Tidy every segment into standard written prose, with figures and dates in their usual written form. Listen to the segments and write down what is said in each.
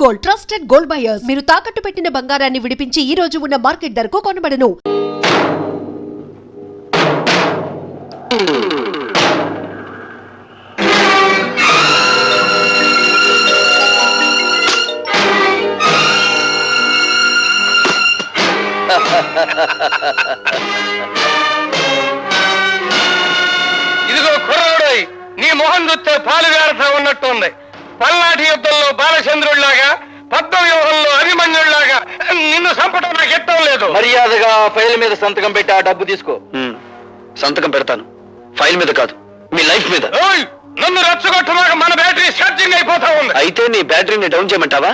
Gold, trusted gold buyers. మీరు తాకట్టు పెట్టిన బంగారాన్ని విడిపించి ఈ రోజు ఉన్న మార్కెట్ ధరకు కొనబడను. ఇదిగో కుర్రాడోయ్, నీ మొహం చూస్తే పాలు గారతా ఉన్నట్టుంది. పల్నాటి యుద్ధంలో బాలచంద్రుడిలాగా, పద్మవ్యూహంలో అభిమన్యుడిలాగా నిన్ను చంపడం నాకు ఇష్టం లేదు. మర్యాదగా ఫైల్ మీద సంతకం పెట్టి ఆ డబ్బు తీసుకో. సంతకం పెడతాను, ఫైల్ మీద కాదు, మీ లైఫ్ మీద. నన్ను రెచ్చగొట్టమాక, మన బ్యాటరీ ఛార్జింగ్ అయిపోతా ఉంది. అయితే నీ బ్యాటరీని డౌన్ చేయమంటావా?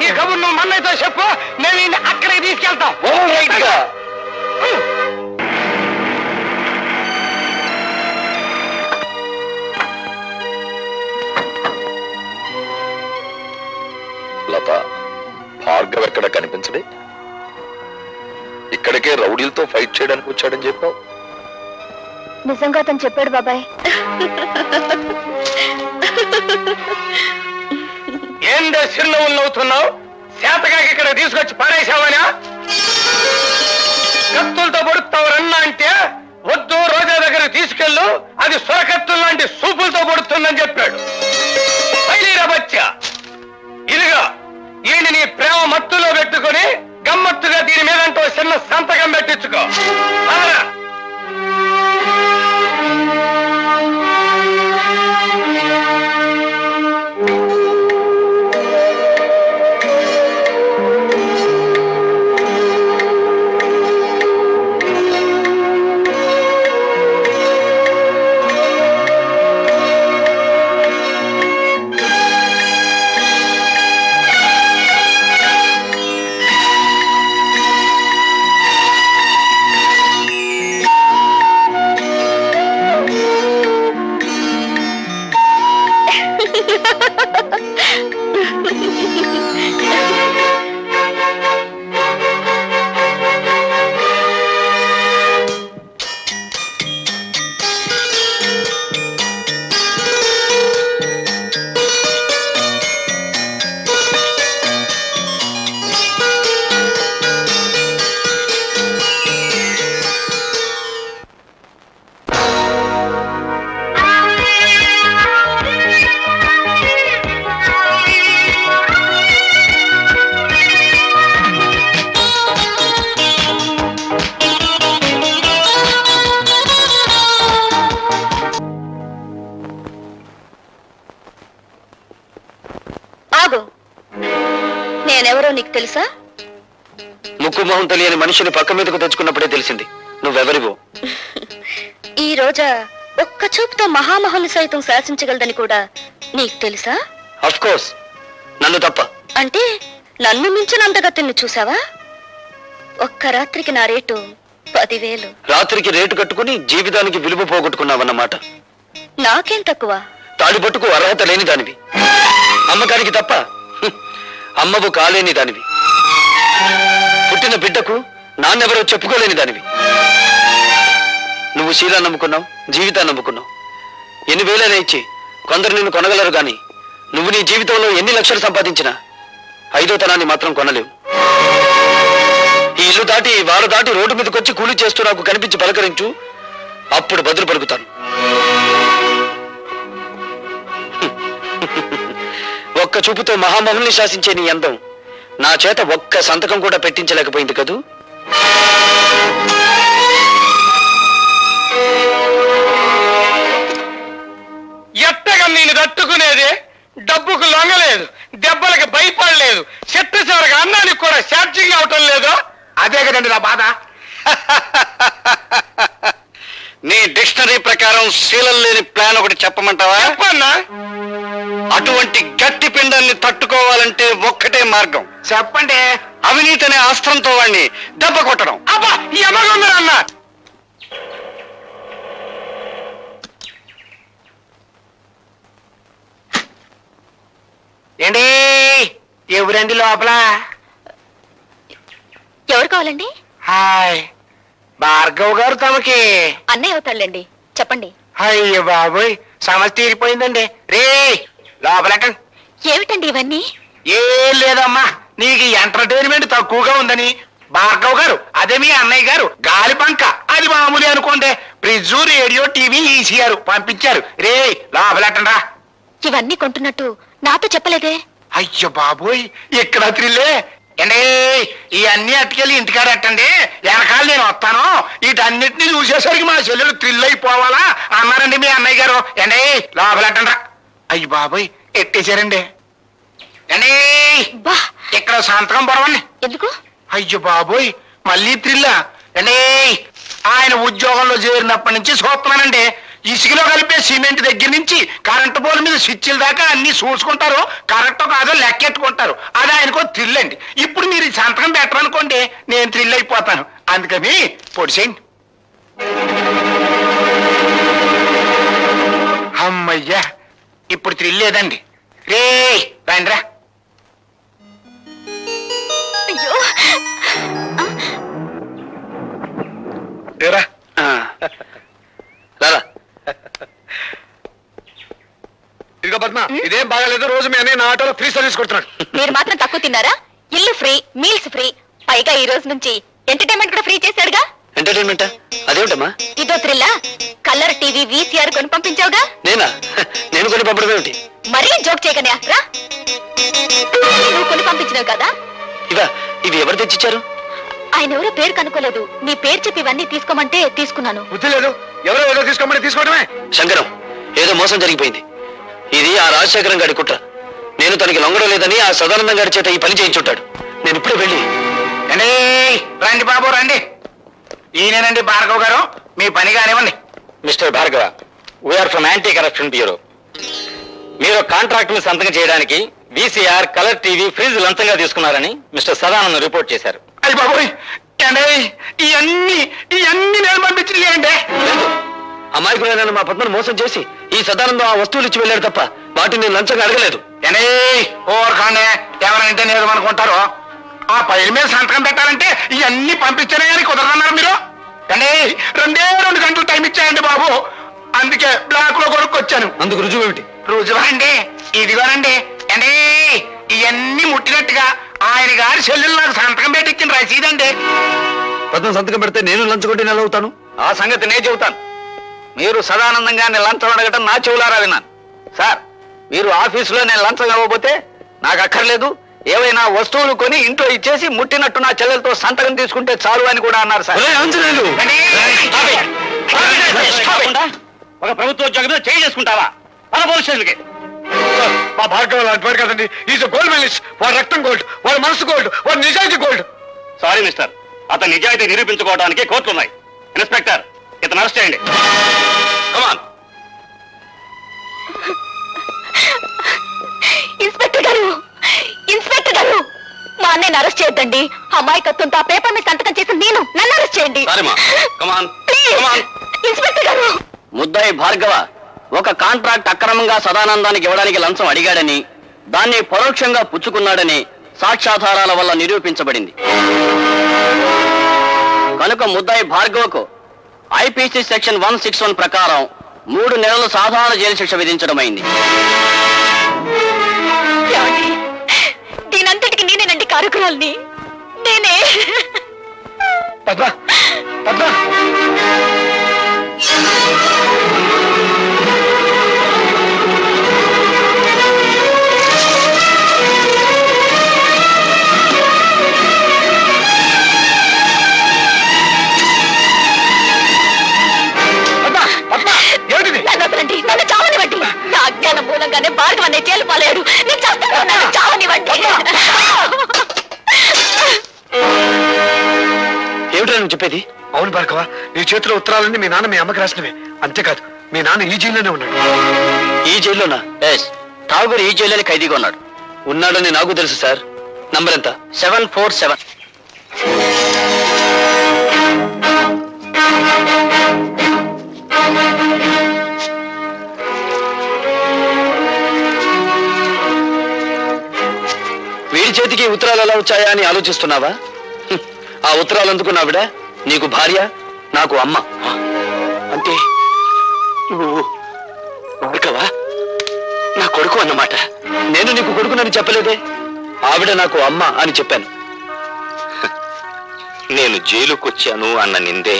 ఈ కబుర్ నువ్వు మన్నైతో చెప్పు, నేను అక్కడికి తీసుకెళ్తాం. లత, భార్గవ్ ఎక్కడ కనిపించడే? ఇక్కడికే రౌడీలతో ఫైట్ చేయడానికి వచ్చాడని చెప్పావు. నిజంగా అతను చెప్పాడు బాబాయ్. ఏందో చిరునవ్వులు నవ్వుతున్నావు? శాతకాకి ఇక్కడ తీసుకొచ్చి పారేశావనా? కత్తులతో పొడుస్తావు రన్నా అంటే వద్దు, రోజా దగ్గర తీసుకెళ్ళు, అది సొరకత్తులు లాంటి సూపులతో పొడుతుందని చెప్పాడు. బచ్చా, ఇదిగా ఈయన నీ ప్రేమ మత్తులో పెట్టుకుని గమ్మత్తుగా దీని మీదంటూ చిన్న సంతకం పెట్టించుకో. ఆమోహం తెలియని మనిషిని పక్క మీదకు తెచ్చుకున్నప్పుడే తెలిసింది నువ్వెవరివో. ఈ రోజా ఒక్క చూపుతో మహామహుల్ని సైతం శాసించగలదని కూడా నీకు తెలుసా? అఫ్ కోర్స్, నన్ను తప్ప. అంటే నన్ను మించిన అందగతిని చూసావా? ఒక్క రాత్రికి నా రేటు 10,000. రాత్రికి రేటు కట్టుకుని జీవితానికి విలువ పోగొట్టుకున్నావన్నమాట. నాకేం తక్కువ? తాడిపట్టుకు అర్హత లేని దానివి, అమ్మకానికి తప్ప అమ్మవు కాలేని దానివి, పుట్టిన బిడ్డకు నాన్నెవరో చెప్పుకోలేని దానివి. నువ్వు శీలా నమ్ముకున్నావు, జీవితాన్ని నమ్ముకున్నావు. ఎన్ని వేలైనా ఇచ్చి కొందరు నిన్ను కొనగలరు గాని నువ్వు నీ జీవితంలో ఎన్ని లక్షలు సంపాదించినా 5వ తనాన్ని మాత్రం కొనలేవు. ఈ ఇల్లు దాటి వారు దాటి రోడ్డు మీదకి వచ్చి కూలి చేస్తూ నాకు కనిపించి పలకరించు, అప్పుడు బదులు పలుకుతాను. ఒక్క చూపుతో మహామహుల్ని శాసించే నీ అందం నా చేత ఒక్క సంతకం కూడా పెట్టించలేకపోయింది కదూ. ఎట్టగా నేను తట్టుకునేదే, డబ్బుకు లొంగలేదు, దెబ్బలకు భయపడలేదు, చెట్టు చివరికి అన్నానికి కూడా ఛార్జింగ్ అవటం లేదు. అదే కదండి నా బాధ. నీ డిక్షనరీ ప్రకారం శీలం లేని ప్లాన్ ఒకటి చెప్పమంటావా? చెప్పన్నా. అటువంటి గట్టి పిండాన్ని తట్టుకోవాలంటే ఒక్కటే మార్గం. చెప్పండి. అవినీతి అనే అస్త్రంతో వాడిని దెబ్బ కొట్టడం. అబ్బా ఈ అమ్మగొందరన్న. ఏంటి ఎవరండి లోపల? ఎవరు కావాలండి? హాయ్, భార్గవ్ గారు తమకి. అన్నయ్య అవుతాళ్ళండి, చెప్పండి. అయ్యో బాబోయ్, సమస్య తీరిపోయిందండి. రే లోపలట. ఏమిటండి ఇవన్నీ? ఏం లేదమ్మా, నీకు ఎంటర్టైన్మెంట్ తక్కువగా ఉందని భార్గవ్ గారు, అదే మీ అన్నయ్య గారు గాలి పంక, అది మామూలు అనుకోండి, ఫ్రిడ్జ్, రేడియో, టీవీ, ఈసీఆర్ పంపించారు. రే లోపలటండ్రా. ఇవన్నీ కొంటున్నట్టు నాతో చెప్పలేదే? అయ్యో బాబోయ్, ఇక్కడ త్రిల్లే. అండి ఇవన్నీ అట్టుకెళ్ళి ఇంటికాడ ఎట్టండి, వెనకాల నేను వస్తాను, వీటన్నిటిని చూసేసరికి మా చెల్లెలు థ్రిల్ అయిపోవాలా అన్నారండి మీ అన్నయ్య గారు. అండి లోపలెట్టండ్రా. అయ్యి బాబోయ్ ఎట్టేశారండి. అండి బా, ఇక్కడ సంతకం పొడవండి. ఎందుకు? అయ్యో బాబోయ్ మళ్ళీ థ్రిల్లా. అండి ఆయన ఉద్యోగంలో చేరినప్పటి నుంచి చూస్తున్నానండి, ఇసుకలో కలిపే సిమెంట్ దగ్గర నుంచి కరెంటు పోల్ మీద స్విచ్ల దాకా అన్ని చూసుకుంటారు, కరెక్ట్ కాదో లెక్కెట్టుకుంటారు. అది ఆయనకో థ్రిల్ అండి. ఇప్పుడు మీరు ఈ సంతకం పెట్టరనుకోండి, నేను థ్రిల్ అయిపోతాను. అందుకని పొడిసేయండి. అమ్మయ్యా, ఇప్పుడు థ్రిల్ లేదండి. రే రండిరా. అయ్యో, రా. రారా. ఇదిగో పద్మ, ఇదేం బాగాలేదు. రోజు మీ అన్నయ్య నా ఆటోలో ఫ్రీ సర్వీస్ కొడుతున్నాడు. మీరు మాత్రం తక్కువ తిన్నారా? ఇల్లు ఫ్రీ, మీల్స్ ఫ్రీ, పైగా ఈ రోజు నుంచి ఎంటర్టైన్మెంట్ కూడా ఫ్రీ చేశాడుగా. ఎంటర్టైన్మెంటా? అదేమిటమ్మా? ఇదో థ్రిల్లా. కలర్ టీవీ, వీసీఆర్ కొని పంపించావుగా. నేనా? నేను కొని పంపడం ఏమిటి? మరీ జోక్ చేయకనే రా. నువ్వు కొని పంపించినావు కదా. ఇవి ఎవరు తెచ్చిచ్చారు? ఆయన ఎవరో పేరు కనుక్కోలేదు, నీ పేరు చెప్పి ఇవన్నీ తీసుకోమంటే తీసుకున్నాను. బుద్ధి లేదు, ఎవరో ఏదో తీసుకోమని తీసుకోవడమే. శంకరం, ఏదో మోసం జరిగిపోయింది. ఇది ఆ రాజశేఖరం గారి కుట్ర. నేను తనకి లొంగడం లేదని ఆ సదానందం గారి చేత ఈ పని చేయించుంటాడు. నేను ఇప్పుడే వెళ్ళి. రండి బాబు రండి. ఈయనేనండి భార్గవ్ గారు, మీ పని కానివ్వండి. Mr Bhargava, we're from anti corruption bureau. మీరు కాంట్రాక్ట్ ని సంతకం చేయడానికి వీసీఆర్, కలర్ టీవీ, ఫ్రిడ్జ్ లంచంగా తీసుకున్నారని మిస్టర్ సదానందం రిపోర్ట్ చేశారు. అయ్యి బాబోయ్, ఇవన్నీ నేను పంపించింది. అమాయకులైన మా పద్మను మోసం చేసి ఈ సదానందం ఆ వస్తువులు ఇచ్చి వెళ్ళాడు తప్ప వాటిని నేను లంచంగా అడగలేదు. ఓర్ఖాండే, ఎవరంటే నేను అనుకుంటారో. ఆ పైల మీద సంతకం పెట్టాలంటే ఇవన్నీ పంపించానే కానీ కుదరన్నారు మీరు. అండి 2 గంటలు టైం ఇచ్చాయండి బాబు, అందుకే బ్లాక్ లో కొనుక్కొచ్చాను. అందుకు రుజువు ఏమిటి? రుజువా అండి? ఇదిగోనండి. అండి ఇవన్నీ ముట్టినట్టుగా ఆయన గారి చెల్లెలు నాకు సంతకం పెట్టించిన రసీదండి. పద్మ సంతకం పెడితే నేను లంచగొట్టి నెల అవుతాను. ఆ సంగతి నేను చెబుతాను. మీరు సదానందంగా నేను లంచం అడగటం నా చెవులారా విన్నాను. సార్, మీరు ఆఫీసులో నేను లంచం ఇవ్వబోతే నాకు అక్కర్లేదు, ఏవైనా వస్తువులు కొని ఇంట్లో ఇచ్చేసి ముట్టినట్టు నా చెల్లెలతో సంతకం తీసుకుంటే చాలు అని కూడా అన్నారు సార్. ఒక ప్రభుత్వ ఉద్యోగం మీద చేయి చేసుకుంటావా? మన పోలీసులకి. మా భార్గవ లాంటి కదండి. Is gold medalist. వాడు రక్తం గోల్డ్, వాడు మనసు గోల్డ్, వాడు నిజాయితీ గోల్డ్. సారీ మిస్టర్, అతని నిజాయితీ నిరూపించుకోవడానికి కోర్టులున్నాయి. ఇన్స్పెక్టర్, ఇతను అరెస్ట్ చేయండి. కమాన్. ఇన్స్పెక్టర్ గారు, మా అన్నయ్యని అరెస్ట్ చేయొద్దండి. అమాయకత్వంతో ఆ పేపర్ మీద సంతకం చేసి నన్ను అరెస్ట్ చేయండి. ఇన్స్పెక్టర్ గారు. ముద్దాయి భార్గవ ఒక కాంట్రాక్ట్ అక్రమంగా సదానందానికి ఇవ్వడానికి లంచం అడిగాడని, దాన్ని పరోక్షంగా పుచ్చుకున్నాడని సాక్ష్యాధారాల వల్ల నిరూపించబడింది. కనుక ముద్దాయి భార్గవకు ఐపీసీ సెక్షన్ 161 ప్రకారం 3 నెలలు సాధారణ జైలు శిక్ష విధించడమైంది. దీనంతటికి నేనేనండి కారకురాల్ని. నేనే. పద్మ, పద్మ. నన్ను చావనివ్వండి. నా అజ్ఞానం మూలంగానే భార్గవ అనే జైలు పాలేడు. నేను చేస్తాను. నన్ను చావనివ్వండి. ఏమిటో నువ్వు చెప్పేది? అవును భార్గవ, నీ చేతిలో ఉత్తరాలన్నీ మీ నాన్న మీ అమ్మకి రాసినవే. అంతేకాదు, మీ నాన్న ఈ జైల్లోనే ఉన్నాడు. ఈ జైల్లోనా? ఠాగూర్ ఈ జైల్లోనే ఖైదీగా ఉన్నాడు. ఉన్నాడని నాకు తెలుసు సార్. నంబర్ ఎంత? 747. వీడి చేతికి ఉత్తరాలు ఎలా వచ్చాయా అని ఆలోచిస్తున్నావా? ఆ ఉత్తరాలు అందుకున్నావిడ నీకు భార్య, నాకు అమ్మ. అంటే నువ్వు భార్గవా నా కొడుకు అన్నమాట. నేను నీకు కొడుకునని చెప్పలేదే. ఆవిడ నాకు అమ్మ అని చెప్పాను. నేను జైలుకొచ్చాను అన్న నిందే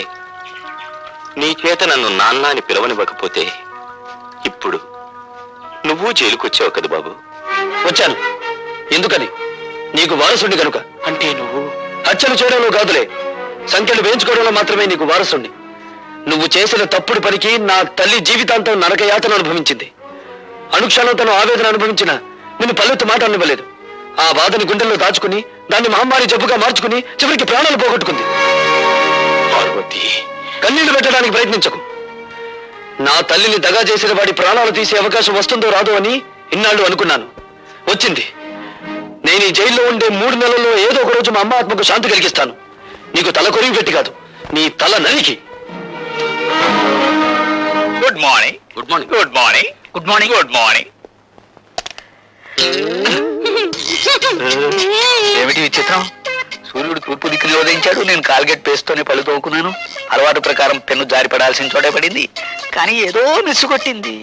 నీ చేత నన్ను నాన్న అని పిలవనివ్వకపోతే ఇప్పుడు నువ్వు జైలుకొచ్చావు కదా బాబు. వచ్చాను. ఎందుకని? నీకు వారసుండి కనుక. అంటే నువ్వు హత్యలు చేయడంలో కాదులే, సంఖ్యలు వేయించుకోవడంలో మాత్రమే నీకు వారసుండి. నువ్వు చేసిన తప్పుడు పనికి నా తల్లి జీవితాంతం నరకయాతన అనుభవించింది. అనుక్షణం తను ఆవేదన అనుభవించిన నిన్ను పల్లెత్తు మాట అనివ్వలేదు. ఆ బాధని గుండెల్లో దాచుకుని దాన్ని మహమ్మారి జబ్బుగా మార్చుకుని చివరికి ప్రాణాలు పోగొట్టుకుంది. పార్వతి, కన్నీళ్లు పెట్టడానికి ప్రయత్నించకు. నా తల్లిని దగా చేసిన వాడి ప్రాణాలు తీసే అవకాశం వస్తుందో రాదో అని ఇన్నాళ్ళు అనుకున్నాను. వచ్చింది. నేను ఈ జైల్లో ఉండే 3 నెలల్లో ఏదో ఒక రోజు మా అమ్మ ఆత్మకు శాంతి కలిగిస్తాను. నీకు తల కొరివి పెట్టి కాదు, నీ తల నరికి. Good morning. Good morning. Good morning. Good morning. Good morning. ఏమిటి విచిత్రం? సూర్యుడు తూర్పు దిక్కులో ఉదయించాడు. నేను కాల్గేట్ పేస్తోనే పళ్ళు తోకున్నాను. అలవాటు ప్రకారం పెన్ను జారి పడాల్సిన చోటే పడింది. కానీ ఏదో మిస్సు కొట్టింది.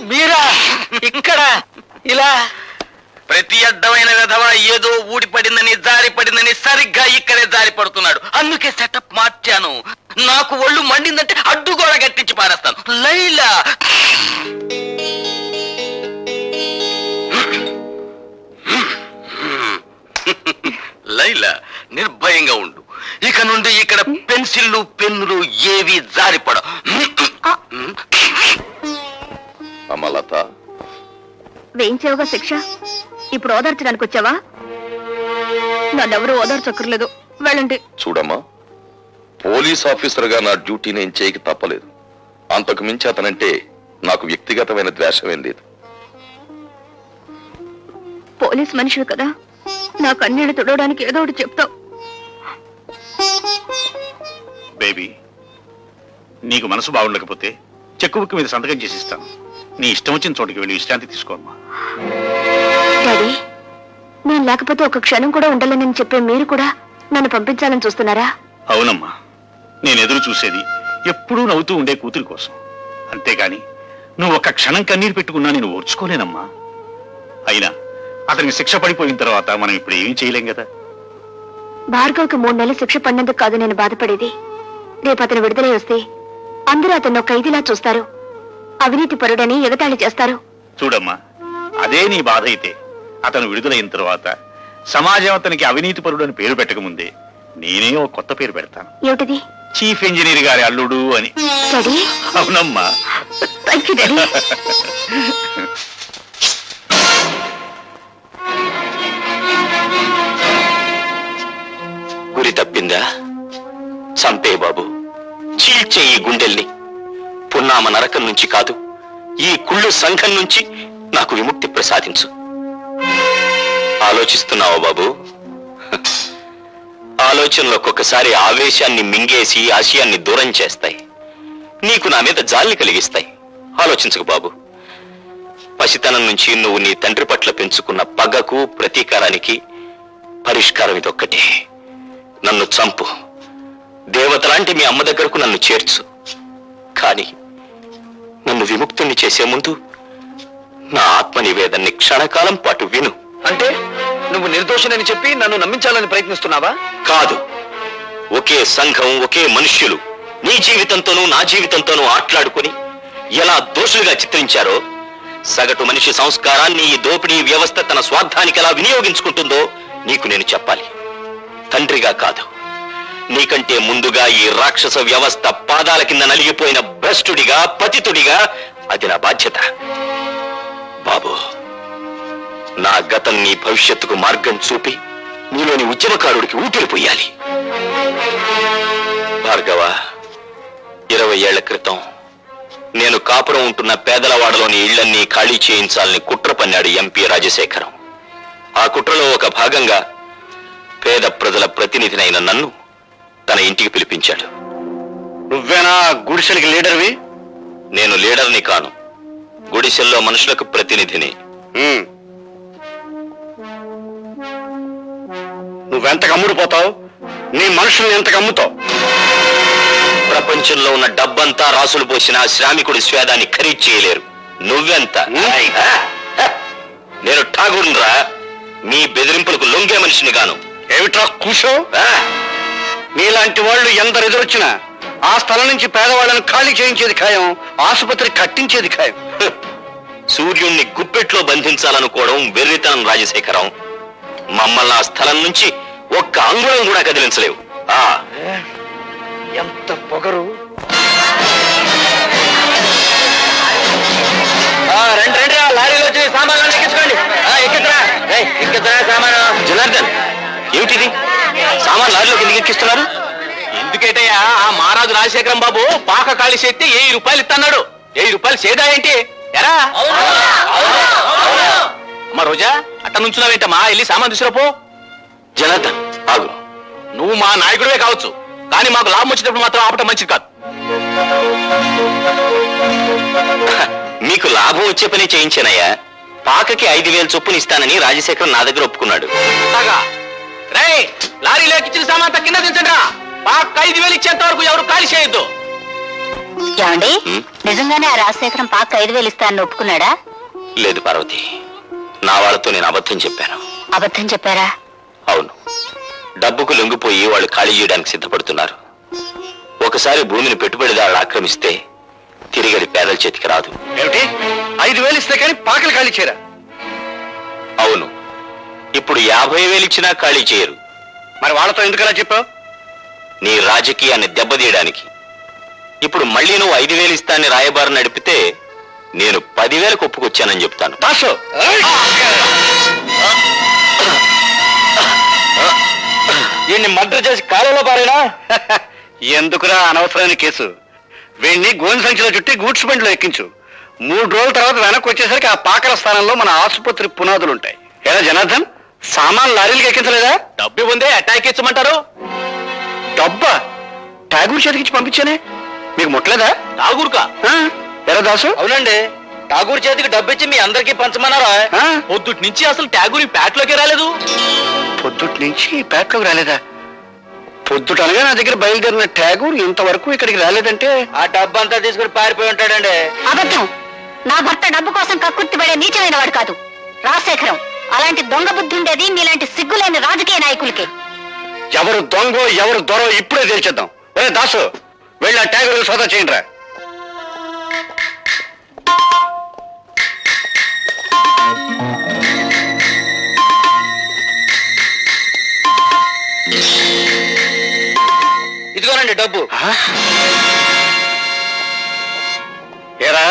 మీరా ఇక్కడ ఇలా? ప్రతి అడ్డమైన విధవ ఏదో ఊడిపడిందని జారి పడిందని సరిగ్గా ఇక్కడే జారి పడుతున్నాడు. అందుకే సెటప్ మార్చాను. నాకు ఒళ్ళు మండిందంటే అడ్డుగోడ గట్టించి పారేస్తాను. లైలా, లైలా నిర్భయంగా ఉండు. ఇక నుండి ఇక్కడ పెన్సిళ్ళు పెన్నులు ఏవి జారిపడ. అమలత, వేయించావుగా శిక్ష. ఇప్పుడు ఓదార్చడానికి వచ్చావా? నన్నెవరూ ఓదార్చక్కర్లేదు. వెళ్ళండి. చూడమ్మా, పోలీస్ ఆఫీసర్గా నా డ్యూటీ నేను చేయక తప్పలేదు. అంతకు మించి అతనంటే నాకు వ్యక్తిగతమైన ద్వేషమేం లేదు. పోలీస్ మనిషివి కదా, నా కన్నీళ్లు తుడవడానికి ఏదో ఒకటి చెప్తావు. బేబీ, నీకు మనసు బాగుండకపోతే చెక్కు బుక్ మీద సంతకం చేసిస్తాను. నీ ఇష్టం వచ్చిన చోటికి వెళ్ళి విశ్రాంతి తీసుకోమ్మా. డాడీ, నేను లేకపోతే ఒక క్షణం కూడా ఉండాలని చెప్పే మీరు కూడా నన్ను పంపించాలని చూస్తున్నారా? అవునమ్మా, నేను ఎదురు చూసేది ఎప్పుడూ నవ్వుతూ ఉండే కూతురి కోసం. అంతేగాని నువ్వు ఒక్క క్షణం కన్నీరు పెట్టుకున్నా నేను ఓర్చుకోలేనమ్మా. అయినా అతనికి శిక్ష పడిపోయిన తర్వాత మనం ఇప్పుడు ఏమీ చేయలేం కదా. భార్గవ్కి 3 నెలలు శిక్ష పడినందుకు కాదు నేను బాధపడేది. రేపు అతను విడుదలై వస్తే అందరూ అతను ఖైదీలా చూస్తారు, అవినీతి పరుడని ఎగతాళి చేస్తారు. చూడమ్మా, అదే నీ బాధ అయితే అతను విడుదలైన తర్వాత సమాజం అతనికి అవినీతి పరుడు అని పేరు పెట్టకముందే నేనే ఓ కొత్త పేరు పెడతాను. ఏమిటిది? చీఫ్ ఇంజనీర్ గారి అల్లుడు అని. డాడీ? అవునమ్మా. Thank you daddy. గురి తప్పిందా? చంపే బాబు, చీల్చే ఈ గుండెల్ని. పున్నామ నరకం నుంచి కాదు, ఈ కుళ్ళు సంఘం నుంచి నాకు విముక్తి ప్రసాదించు. ఆలోచిస్తున్నావా బాబు? ఆలోచనలు ఒక్కొక్కసారి ఆవేశాన్ని మింగేసి ఆశయాన్ని దూరం చేస్తాయి. నీకు నా మీద జాలిని కలిగిస్తాయి. ఆలోచించకు బాబు. పసితనం నుంచి నువ్వు నీ తండ్రి పట్ల పెంచుకున్న పగకు, ప్రతీకారానికి పరిష్కారం ఇదొక్కటే. నన్ను చంపు. దేవతలాంటి మీ అమ్మ దగ్గరకు నన్ను చేర్చు. కానీ నన్ను విముక్తుణ్ణి చేసే ముందు నా ఆత్మ నివేదన్ని క్షణకాలం పాటు విను. అంటే నువ్వు నిర్దోషినని చెప్పి నన్ను నమ్మించాలని ప్రయత్నిస్తున్నావా? కాదు, ఒకే సంఘం, ఒకే మనుష్యులు నీ జీవితంతోనూ నా జీవితంతోనూ ఆట్లాడుకుని ఎలా దోషులుగా చిత్రించారో, సగటు మనిషి సంస్కారాన్ని ఈ దోపిడీ వ్యవస్థ తన స్వార్థానికి ఎలా వినియోగించుకుంటుందో నీకు నేను చెప్పాలి. తండ్రిగా కాదు, నీకంటే ముందుగా ఈ రాక్షస వ్యవస్థ పాదాల కింద నలిగిపోయిన భ్రష్టుడిగా, పతితుడిగా అది నా బాధ్యత. బాబు, నా గతం నీ భవిష్యత్తుకు మార్గం చూపి నీలోని ఉద్యమకారుడికి ఊపిరి పొయ్యాలి. భార్గవ, 20 ఏళ్ల క్రితం నేను కాపురం ఉంటున్న పేదలవాడలోని ఇళ్లన్నీ ఖాళీ చేయించాలని కుట్ర పన్నాడు ఎంపీ రాజశేఖరం. ఆ కుట్రలో ఒక భాగంగా పేద ప్రజల ప్రతినిధినైన నన్ను తన ఇంటికి పిలిపించాడు. నువ్వేనా గుడిసెలకి లీడర్వి? నేను లీడర్ని కాను, గుడిసెల్లో మనుషులకు ప్రతినిధిని. నువ్వెంతకు అమ్ముడుపోతావు? నీ మనుషుల్ని ఎంతకు అమ్ముతావు? ప్రపంచంలో ఉన్న డబ్బంతా రాసులు పోసిన శ్రామికుడి స్వేదాన్ని ఖరీదు చేయలేరు. నువ్వెంత? నేను ఠాగూర్రా, మీ బెదిరింపులకు లొంగే మనిషిని గాను. ఏమిట్రా కూసో? నీలాంటి వాళ్ళు ఎందరు ఎదురొచ్చినా ఆ స్థలం నుంచి పేదవాళ్ళను ఖాళీ చేయించేది ఖాయం, ఆసుపత్రి కట్టించేది ఖాయం. సూర్యుణ్ణి గుప్పెట్లో బంధించాలనుకోవడం వెర్రితనం రాజశేఖరం. మమ్మల్ని ఆ స్థలం నుంచి ఒక్క అంగుళం కూడా కదిలించలేవు. ఎంత పొగరు! రండి లారీలో వచ్చి సామాన్లు ఎక్కించుకోండి. ఎక్కిద్రా సామాను. జనార్దన్, ఏమిటిది? సామాన్ లారీలోకి ఎందుకు ఎక్కిస్తున్నారు? ఎందుకేటయ్యా, ఆ మహారాజు రాజశేఖరం బాబు పాక ఖాళీ చేస్తే 1000 రూపాయలు ఇస్తున్నాడు. 1000 రూపాయలు చేదా ఏంటి? ఎరా అమ్మా రోజా, అట్ట నుంచున్నావేంటమ్మా? వెళ్ళి సామాన్ తీసుకురాపో. జనార్దన్, ఆగు. నువ్వు మా నాయకుడివే కావచ్చు, కానీ మాకు లాభం వచ్చినప్పుడు మాత్రం ఆపటం మంచిది కాదు. మీకు లాభం వచ్చే పని చేయించానయ్యా. పాకకి 5000 చొప్పున ఇస్తానని రాజశేఖరం నా దగ్గర ఒప్పుకున్నాడు. రే, లారీలో ఎక్కించిన సామాన్ కింద దించండి. పాక 5000 ఇచ్చేంత వరకు ఎవరు ఖాళీ చేయొద్దు. ఏమండి, నిజంగానే ఆ రాజశేఖరం పాక 5000 ఇస్తానని ఒప్పుకున్నాడా? లేదు పార్వతి, నా వాళ్ళతో నేను అబద్ధం చెప్పాను. అబద్ధం చెప్పారా? అవును, డబ్బుకు లొంగిపోయి వాళ్ళు ఖాళీ చేయడానికి సిద్ధపడుతున్నారు. ఒకసారి భూమిని పెట్టుబడిదారులు ఆక్రమిస్తే తిరిగి అది పేదల చేతికి రాదు. ఏమిటి? 5000 ఇస్తే కానీ పాకలు ఖాళీ చేయరా? అవును, ఇప్పుడు 50,000 ఇచ్చినా ఖాళీ చేయరు. మరి వాళ్ళతో ఎందుకలా చెప్పావు? నీ రాజకీయాన్ని దెబ్బతీయడానికి. ఇప్పుడు మళ్ళీ నువ్వు 5,000 ఇస్తానని రాయబారు నడిపితే నేను 10,000 ఒప్పుకొచ్చానని చెప్తాను. దాసు, వీడిని మర్డర్ చేసి కాలంలో పారేనా? ఎందుకురా అనవసరమైన కేసు? వీడిని గోని సంచిలో చుట్టి గూడ్స్ బండిలో ఎక్కించు. 3 రోజుల తర్వాత వెనక్కి వచ్చేసరికి ఆ పాకల స్థానంలో మన ఆసుపత్రి పునాదులు ఉంటాయి. ఎలా జనార్దన్, సామాన్ లారీలకు ఎక్కించలేదా? డబ్బు ఉందే అటాక్ ఇచ్చమంటారు. డబ్బా ఠాగూర్ చేతికిచ్చి పంపించానే, మీకు ముట్టలేదా? ఠాగూర్కా? ఎలా దాసు? అవునండి, ఠాగూర్ చేతికి డబ్బు ఇచ్చి మీ అందరికీ పంచమన్నారా? పొద్దుటి నుంచి అసలు ఠాగూర్ ఈ ప్యాట్లోకి రాలేదు. పొద్దుటి నుంచి పేటలోకి రాలేదా? పొద్దుటనగా నా దగ్గర బయలుదేరిన ఠాగూర్ ఇంతవరకు ఇక్కడికి రాలేదంటే ఆ డబ్బు అంతా తీసుకుని పారిపోయి ఉంటాడండి. అబద్ధం. నా భర్త డబ్బు కోసం కక్కుర్తిపడే నీచమైన వాడు కాదు రాజశేఖరం. అలాంటి దొంగ బుద్ధి ఉండేది మీలాంటి సిగ్గులేని రాజకీయ నాయకులకి. ఎవరు దొంగో ఎవరు దొరో ఇప్పుడే తేల్చేద్దాం. ఒరే దాసు, వెళ్ళి ఆ ఠాగూర్ సోదా చేయండి రా. ఇదిగోనండి డబ్బు. ఏరా,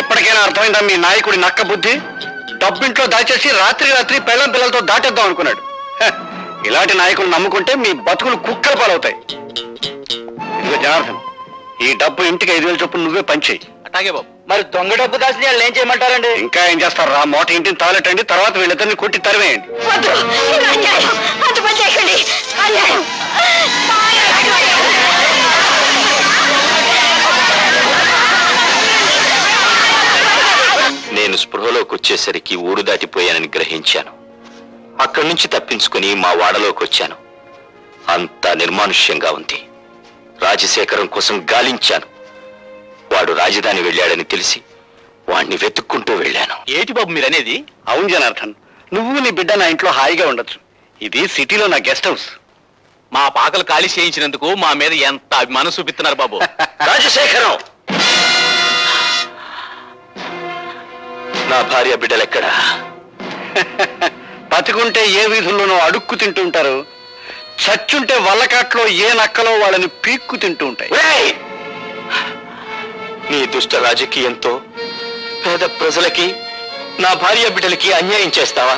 ఇప్పటికైనా అర్థమైందా మీ నాయకుడి నక్క బుద్ధి? డబ్బింట్లో దాచేసి రాత్రి పెళ్ళం పిల్లలతో దాటేద్దాం అనుకున్నాడు. ఇలాంటి నాయకులు నమ్ముకుంటే మీ బతుకులు కుక్కల పాలవుతాయి. ఇదిగో జనార్దన్, ఈ డబ్బు ఇంటికి 5,000 చొప్పున నువ్వే పంచేయి. అట్లాగే బాబు. మరి దొంగ డబ్బు దాచిన వాళ్ళు ఏం చేయమంటారండి? ఇంకా ఏం చేస్తారు రా, మోట ఇంటిని తాగలెట్టండి, తర్వాత వీళ్ళిద్దరిని కొట్టి తరివేయండి. వద్దు, ఇది అన్యాయం. అంత పని చేయకండి. అన్యాయం. నేను స్పృహలోకి వచ్చేసరికి ఊరు దాటిపోయానని గ్రహించాను. అక్కడి నుంచి తప్పించుకుని మా వాడలోకి వచ్చాను. అంతా నిర్మానుష్యంగా ఉంది. రాజశేఖరం కోసం గాలించాను. వాడు రాజధాని వెళ్ళాడని తెలిసి వాణ్ణి వెతుక్కుంటూ వెళ్ళాను. ఏటి బాబు మీరనేది? అవును జనార్దన్, నువ్వు నీ బిడ్డ నా ఇంట్లో హాయిగా ఉండొచ్చు. ఇది సిటీలో నా గెస్ట్ హౌస్. మా పాకలు ఖాళీ చేయించినందుకు మా మీద ఎంత అభిమానం చూపిస్తున్నారు బాబు. రాజశేఖరం, నా భార్య బిడ్డలెక్కడా? బతికుంటే ఏ వీధుల్లోనో అడుక్కు తింటుంటారు, చచ్చుంటే వల్లకాట్లో ఏ నక్కలో వాళ్ళని పీక్కు తింటూ ఉంటాయి. ఒరేయ్! నీ దుష్ట రాజకీయంతో పేద ప్రజలకి, నా భార్య బిడ్డలకి అన్యాయం చేస్తావా?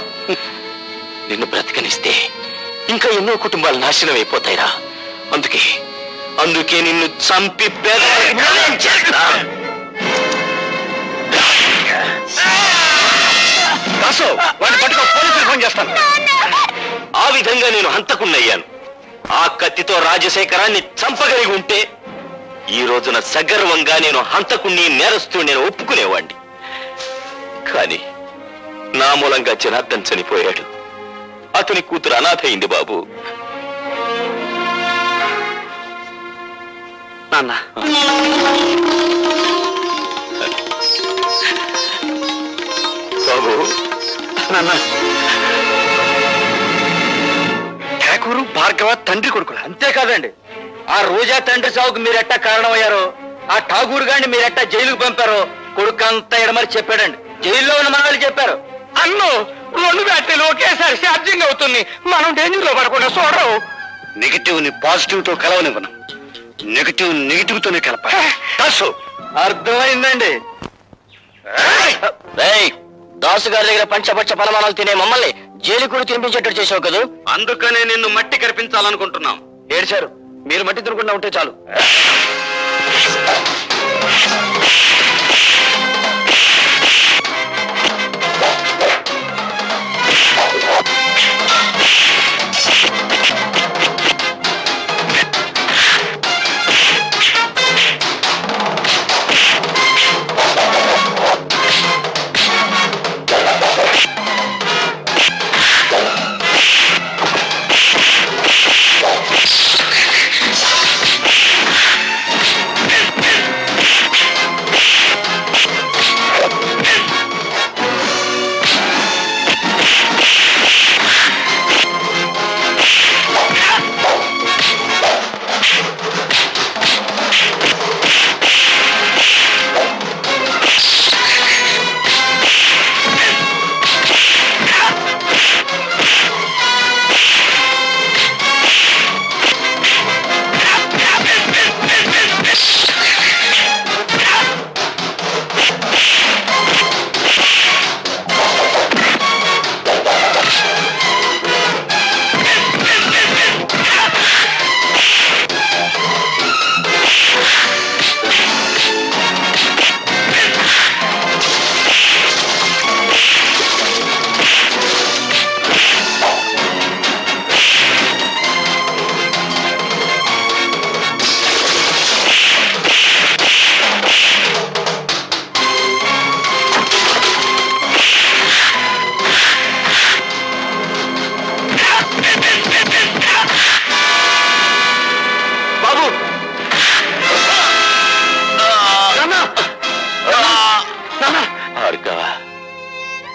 నిన్ను బ్రతకనిస్తే ఇంకా ఎన్నో కుటుంబాలు నాశనం అయిపోతాయిరా. అందుకే నిన్ను చంపి పేదలకి న్యాయం చేస్తా. దాసు, వాడిని పట్టుకో, పోలీసులకు ఫోన్ చేస్తాను. ఆ విధంగా నేను హంతకున్నయ్యాను. ఆ కత్తితో రాజశేఖరాన్ని చంపగలిగి ఉంటే ఈ రోజున సగర్వంగా నేను హంతకుణ్ణి, నేరస్తుని నేను ఒప్పుకునేవాణ్ణి. కానీ నా మూలంగా జనార్దన్ చనిపోయాడు. అతని కూతురు అనాథ అయింది బాబు. నాన్న, బాబు, నాన్న, ఠాకూరు భార్గవ తండ్రి కొడుకులా? అంతేకాదండి, ఆ రోజా తండ్రి సాగుకు మీరెట్టా కారణమయ్యారో, ఆ ఠాగూర్ గారిని మీరెట్టా జైలుకు పంపారో కొడుకంతా ఎడమరి చెప్పాడండి. జైల్లో ఉన్న మనవాళ్ళు చెప్పారు. అన్ను 2 బ్యాటరీలు ఒకేసారి ఛార్జింగ్ అవుతుంది. మనం డేంజర్ లో పడకుండా చూడరు. నెగిటివ్ ని పాజిటివ్ తో కలవనివ్వను, నెగిటివ్ తోనే కలపాలి. దాసు, అర్థమైందండి. దాసు గారి దగ్గర పంచపచ్చ పలమానాలు తినే మమ్మల్ని జైలు కూడా తినిపించేటట్టు చేసావు కదా. అందుకనే నిన్ను మట్టి కనిపించాలనుకుంటున్నాం. ఏడ్చారు, మీరు మట్టి తినకుండా ఉంటే చాలు.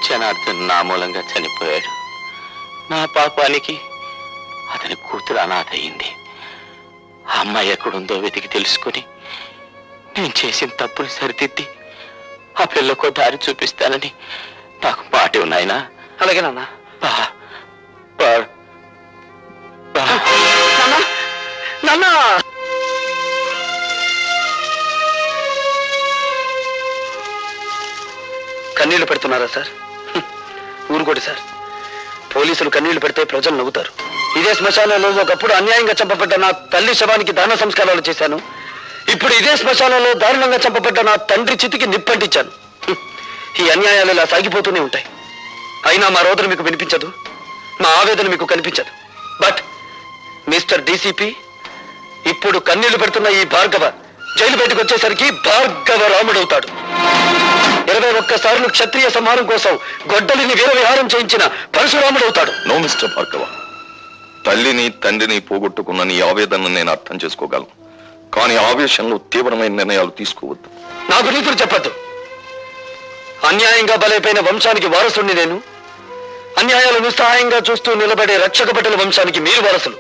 జనార్దన్ నా మూలంగా చనిపోయాడు. నా పాపానికి అతని కూతురు అనాథ అయింది. ఆ అమ్మాయి ఎక్కడుందో వెతికి తెలుసుకుని నేను చేసిన తప్పులు సరిదిద్ది ఆ పిల్లకు దారి చూపిస్తానని నాకు మాట ఉన్నాయనా. అలాగే నాన్న. నాన్న, కన్నీళ్లు పెడుతున్నారా సార్? ఊరుకోటి సార్, పోలీసులు కన్నీళ్లు పెడితే ప్రజలు నవ్వుతారు. ఇదే శ్మశానంలో ఒకప్పుడు అన్యాయంగా చంపబడ్డ నా తల్లి శవానికి దాన సంస్కారాలు చేశాను. ఇప్పుడు ఇదే శ్మశానంలో దారుణంగా చంపబడ్డ నా తండ్రి చితికి నిప్పంటించాను. ఈ అన్యాయాలు ఇలా సాగిపోతూనే ఉంటాయి. అయినా మా రోదన మీకు వినిపించదు, మా ఆవేదన మీకు కనిపించదు. బట్ మిస్టర్ డీసీపీ, ఇప్పుడు కన్నీళ్లు పెడుతున్న ఈ భార్గవ జైలు బయటకు వచ్చేసరికి భార్గవ రాముడవుతాడు. 21 సార్లు క్షత్రియ సంహారం కోసం గొడ్డలిని వీరవిహారం చేయించిన పరశురాముడవుతాడు. నో మిస్టర్ భార్గవ, తల్లిని తండ్రిని పోగొట్టుకున్న నీ ఆవేదనను నేను అర్థం చేసుకోగలను. కానీ ఆవేశంలో తీవ్రమైన నిర్ణయాలు తీసుకోవద్దు. నాకు నీతులు చెప్పద్దు. అన్యాయంగా బలైపోయిన వంశానికి వారసుని నేను. అన్యాయాలు నిస్సహాయంగా చూస్తూ నిలబడే రక్షక భటుల వంశానికి మీరు వారసులు.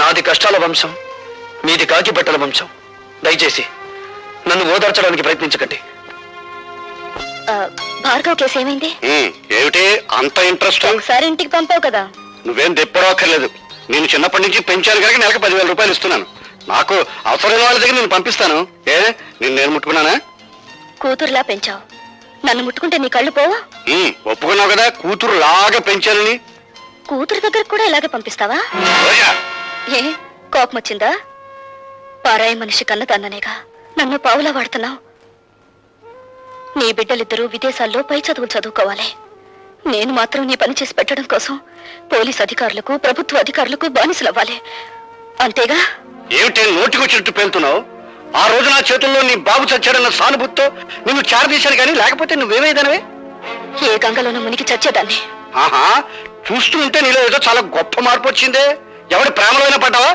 నాది కష్టాల వంశం, మీది కాకి బట్టల వంశం. దయచేసి నన్ను ఓదార్చడానికి ప్రయత్నించకండి. భార్గవ్ కేసు ఏమైంది? ఏమిటి అంత ఇంట్రెస్ట్? ఒకసారి ఇంటికి పంపావు కదా. నువ్వేం తెప్పరక్కర్లేదు. నేను చిన్నప్పటి నుంచి పెంచాను కనుక నెలకు 10,000 రూపాయలు ఇస్తున్నాను. నాకు అవసరమైన వాళ్ళ దగ్గర నేను పంపిస్తాను. నేను ముట్టుకున్నానా? కూతురులా పెంచావు, నన్ను ముట్టుకుంటే నీ కళ్ళు పోవా? ఒప్పుకున్నావు కదా కూతురు లాగా పెంచానని. కూతురు దగ్గరకు కూడా ఇలాగే పంపిస్తావా? ఏ కోపం వచ్చిందా? పారాయి మనిషి కన్న తన్ననేగా నన్ను పావులా వాడుతున్నావు. నీ బిడ్డలిద్దరూ విదేశాల్లో పై చదువులు చదువుకోవాలి. నేను మాత్రం నీ పని చేసి పెట్టడం కోసం పోలీస్ అధికారులకు, ప్రభుత్వ అధికారులకు బానిసలవ్వాలి. అంతేగా? ఏమిటి నోటికొచ్చినట్టు పేలుతున్నావు? ఆ రోజు నా చేతుల్లో నీ బాబు చచ్చాడన్న సానుభూతితో నిన్ను చేరదీశాను, కానీ లేకపోతే నువ్వేమైదానవే? ఏ గంగలోనూ మునిగి చచ్చేదాన్ని. ఆహా, చూస్తూ ఉంటే నీలో ఏదో చాలా గొప్ప మార్పు వచ్చిందే. ఎవడి ప్రేమలోనే పడ్డావా,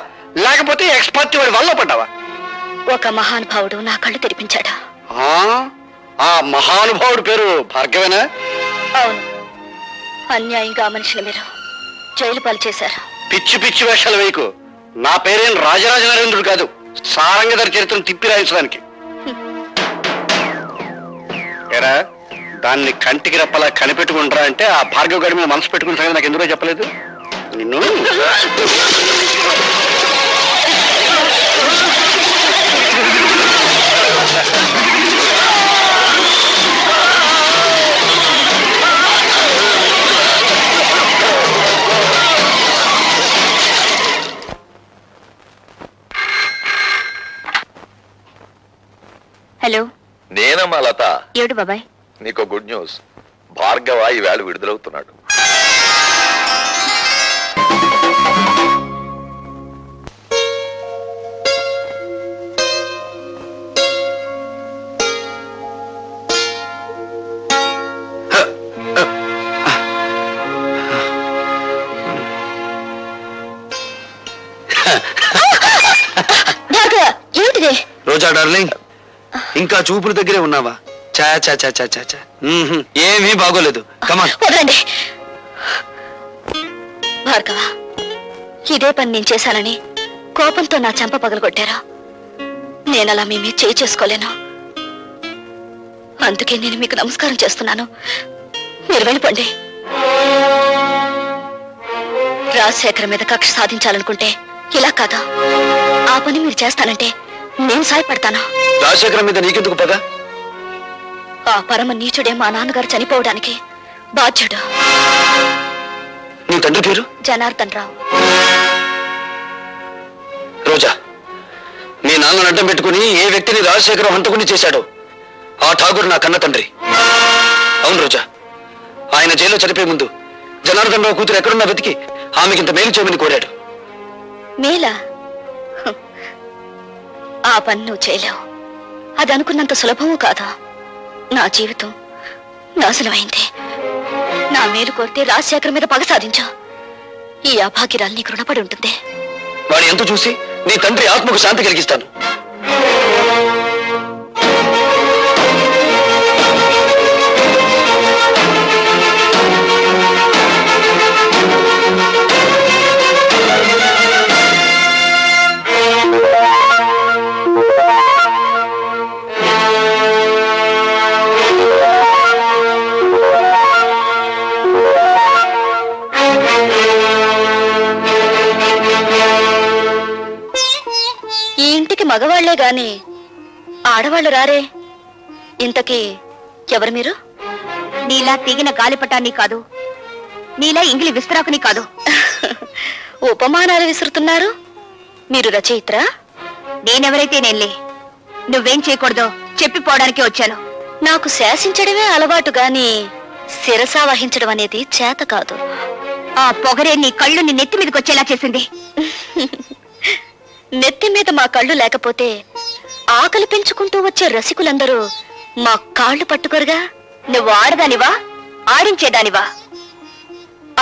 లేకపోతే ఎక్స్పర్ట్ వాడి వల్ల పడ్డావా? ఒక మహానుభావుడు నా కళ్ళు తెరిపించాడా. ఆ మహానుభావుడు పేరు భార్గవేనా? అవును. అన్యాయంగా ఆ మనిషిని మీరు జైలు పాలు చేశారు. పిచ్చి పిచ్చి వేషాలు వేయకు. నా పేరేం రాజరాజ నరేంద్రుడు కాదు, సారంగధర చరిత్రను తిప్పి రాయించడానికి. ఏరా, దాన్ని కంటికి రెప్పలా కనిపెట్టుకుంటారా అంటే ఆ భార్గవ గడి మీద మనసు పెట్టుకున్న సంగతి నాకు ఎందుకో చెప్పలేదు. నిన్ను హలో, నేనమ్మా లత. ఏడు బాబాయ్? నీకు గుడ్ న్యూస్. భార్గవ ఈవేళ విడుదలవుతున్నాడు. ఏంటిది? రోజా డార్లింగ్, ఇంకా చూపుల దగ్గరే ఉన్నావా? చా చా చా చా చా చా. ఏమీ బాగోలేదు. కమాన్. వదలండి భార్గవ. ఇదే పని నేను చేశానని కోపంతో నా చెంప పగలగొట్టారా? నేనలా మీ మీద చేయి చేసుకోలేను. అందుకే నేను మీకు నమస్కారం చేస్తున్నాను. మీరు వెళ్ళిపోండి. రాజశేఖర్ మీద కక్ష సాధించాలనుకుంటే ఇలా కాదా? ఆ పని మీరు చేస్తానంటే నేను సాయపడతాను. రాజశేఖరం మీద నీకెందుకు పగ? ఆ పరమ నీచుడే మా నాన్నగారు చనిపోవడానికి బాధ్యుడు. నీ తండ్రి పేరు? జనార్దన్ రావు. రోజా, మీ నాన్నను అడ్డం పెట్టుకుని ఏ వ్యక్తిని రాజశేఖరం హంతకుని చేశాడో ఆ ఠాగూర్ నా కన్న తండ్రి. అవును రోజా, ఆయన జైల్లో చనిపోయే ముందు జనార్దన్ రావు కూతురు ఎక్కడున్నా వెతికి ఆమెకింత మేలు చేయమని కోరాడు. మేలా? ఆ పని నువ్వు చేయలేవు. అది అనుకున్నంత సులభము కాదా? నా జీవితం నాశనమైంది. నా మేలు కోరితే రాజశేఖర్ మీద పగ సాధించు. ఈ అభాగ్యురాలు నీకు రుణపడి ఉంటుంది. వాడు ఎంత చూసి నీ తండ్రి ఆత్మకు శాంతి కలిగిస్తాను. మగవాళ్లే గాని ఆడవాళ్లు రారే. ఇంతకీ ఎవరు మీరు? నీలా తీగిన గాలిపటాన్ని కాదు, నీలా ఇంగిలి విస్తరాకుని కాదు. ఉపమానాలు విసురుతున్నారు. మీరు రచయిత్రా? నేనెవరైతే నేనులే. నువ్వేం చేయకూడదో చెప్పిపోవడానికి వచ్చాను. నాకు శాసించడమే అలవాటు గాని శిరసా వహించడం అనేది చేత కాదు. ఆ పొగరే నీ కళ్ళు నీ నెత్తి మీదకి వచ్చేలా చేసింది. నెత్తి మీద మా కళ్ళు లేకపోతే ఆకలి పెంచుకుంటూ వచ్చే రసికులందరూ మా కాళ్ళు పట్టుకోరుగా. నువ్వు ఆడదానివా, ఆడించేదానివా?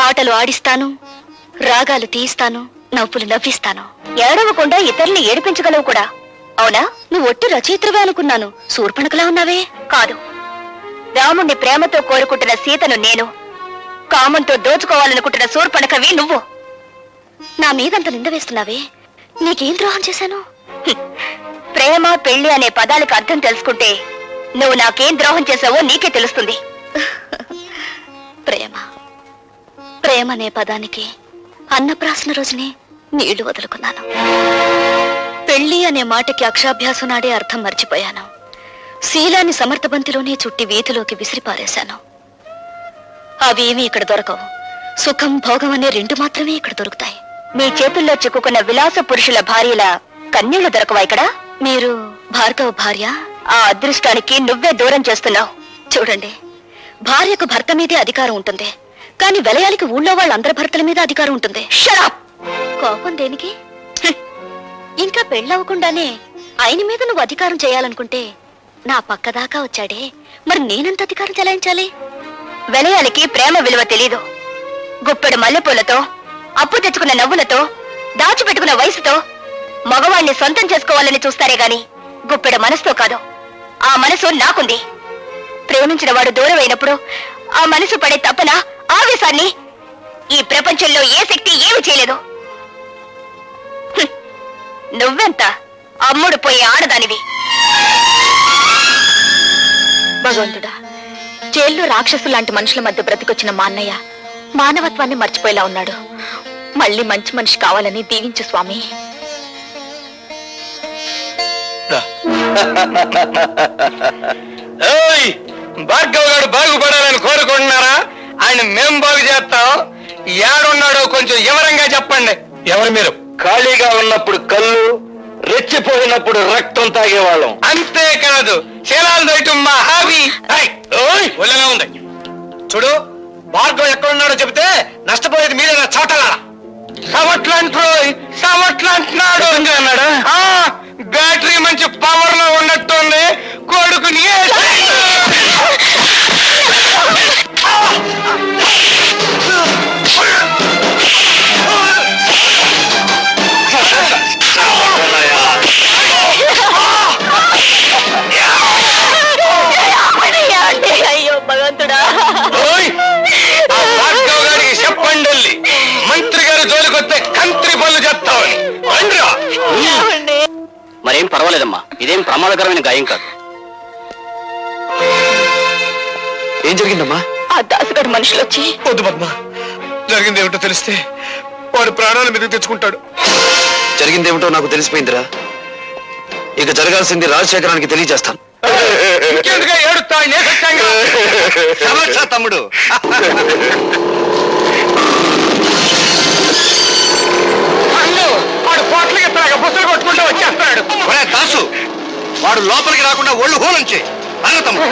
ఆటలు ఆడిస్తాను, రాగాలు తీయిస్తాను, నవ్వులు నవ్విస్తాను. ఏడవకుండా ఇతరుల్ని ఏడిపించగలవు కూడా. అవునా? నువ్వు ఒట్టి రచయిత్రవే అనుకున్నాను. శూర్పణఖలా ఉన్నావే. కాదు, రాముణ్ణి ప్రేమతో కోరుకుంటున్న సీతను నేను, కామంతో దోచుకోవాలనుకుంటున్న శూర్పణఖవి నువ్వు. నా మీదంత నింద వేస్తున్నావే, నీకేం ద్రోహం చేశాను? ప్రేమ పెళ్లి అనే పదాలకు అర్థం తెలుసుకుంటే నువ్వు నాకేం ద్రోహం చేశావో నీకే తెలుస్తుంది. ప్రేమ ప్రేమ అనే పదానికి అన్నప్రాసన రోజునే నీళ్లు వదులుకున్నాను. పెళ్లి అనే మాటకి అక్షాభ్యాసం నాడే అర్థం మర్చిపోయాను. శీలాన్ని సమర్థబంతిలోనే చుట్టి వీధిలోకి విసిరిపారేశాను. అవేమీ ఇక్కడ దొరకవు. సుఖం, భోగం అనే రెండు మాత్రమే ఇక్కడ దొరుకుతాయి. మీ చేతుల్లో చిక్కుకున్న విలాస పురుషుల భార్యల కన్యలు దొరకవా ఇక్కడ? మీరు భార్గవ భార్య? ఆ అదృష్టానికి నువ్వే దూరం చేస్తున్నావు. చూడండి, భార్యకు భర్త మీదే అధికారం ఉంటుంది, కానీ వెలయాలికి ఊళ్ళో వాళ్ళందరి భర్తల మీద అధికారం ఉంటుంది. షరాప్! కోపం దేనికి? ఇంకా పెళ్ళవకుండానే ఆయన మీద నువ్వు అధికారం చేయాలనుకుంటే నా పక్కదాకా వచ్చాడే, మరి నేనెంత అధికారం చెలాయించాలి? వెలయాలికి ప్రేమ విలువ తెలీదు. గుప్పెడు మల్లెపూలతో, అప్పు తెచ్చుకున్న నవ్వులతో, దాచిపెట్టుకున్న వయసుతో మగవాణ్ణి సొంతం చేసుకోవాలని చూస్తారే గాని గుప్పెడు మనసుతో కాదు. ఆ మనసు నాకుంది. ప్రేమించిన వాడు దూరం అయినప్పుడు ఆ మనసు పడే తపన, ఆవేశాన్ని ఈ ప్రపంచంలో ఏ శక్తి ఏమి చేయలేదు. నువ్వెంత అమ్ముడు పోయే ఆడదానివి. భగవంతుడా, జైల్లో రాక్షసు లాంటి మనుషుల మధ్య బ్రతికొచ్చిన మా అన్నయ్య మానవత్వాన్ని మర్చిపోయేలా ఉన్నాడు. మళ్ళీ మంచి మనిషి కావాలని దీవించు స్వామి. భార్గవ్ గారు బాగుపడాలని కోరుకుంటున్నారా? ఆయన మేం బాగు చేస్తాం. ఏడున్నాడో కొంచెం వివరంగా చెప్పండి. ఎవరు మీరు? ఖాళీగా ఉన్నప్పుడు కళ్ళు, రెచ్చిపోయినప్పుడు రక్తం తాగేవాళ్ళం. అంతేకాదు, శీలాలు దయటం మా హాబీ. ఒళ్ళగా ఉంది. చూడు, భార్గవ్ ఎక్కడున్నాడో చెబితే నష్టపోయేది మీరే నా చోటలారా. సమట్లంటున్నాడు అన్నాడా? బ్యాటరీ మంచి పవర్ లో ఉన్నట్టుంది. కొడుకుని అయ్యో భగవంతుడా, భార్గవ్ గారికి చెప్పండి, మంత్రి గారు జోలికొస్తే కంత్రి పనులు చెప్తామని. మరేం పర్వాలేదమ్మా, ఇదేం ప్రమాదకరమైన గాయం కాదు. ఏం జరిగిందమ్మా? ఆ దాసుగారు మనుషులు వచ్చి. వద్దు పద్మ, జరిగిందేమిటో తెలిస్తే వాడు ప్రాణాల మీదకి తెచ్చుకుంటాడు. జరిగిందేమిటో నాకు తెలిసిపోయిందిరా. ఇక జరగాల్సింది రాజశేఖరానికి తెలియజేస్తాను. ఇంకెందుగా ఏడుస్తా? సమస్య తమ్ముడు. వాడు పోట్లకి బుసలు కొట్టుకుంటూ వచ్చేస్తాడు. దాసు, వాడు లోపలికి రాకుండా ఒళ్ళు హోలంచే అన్న తమ్ముడు.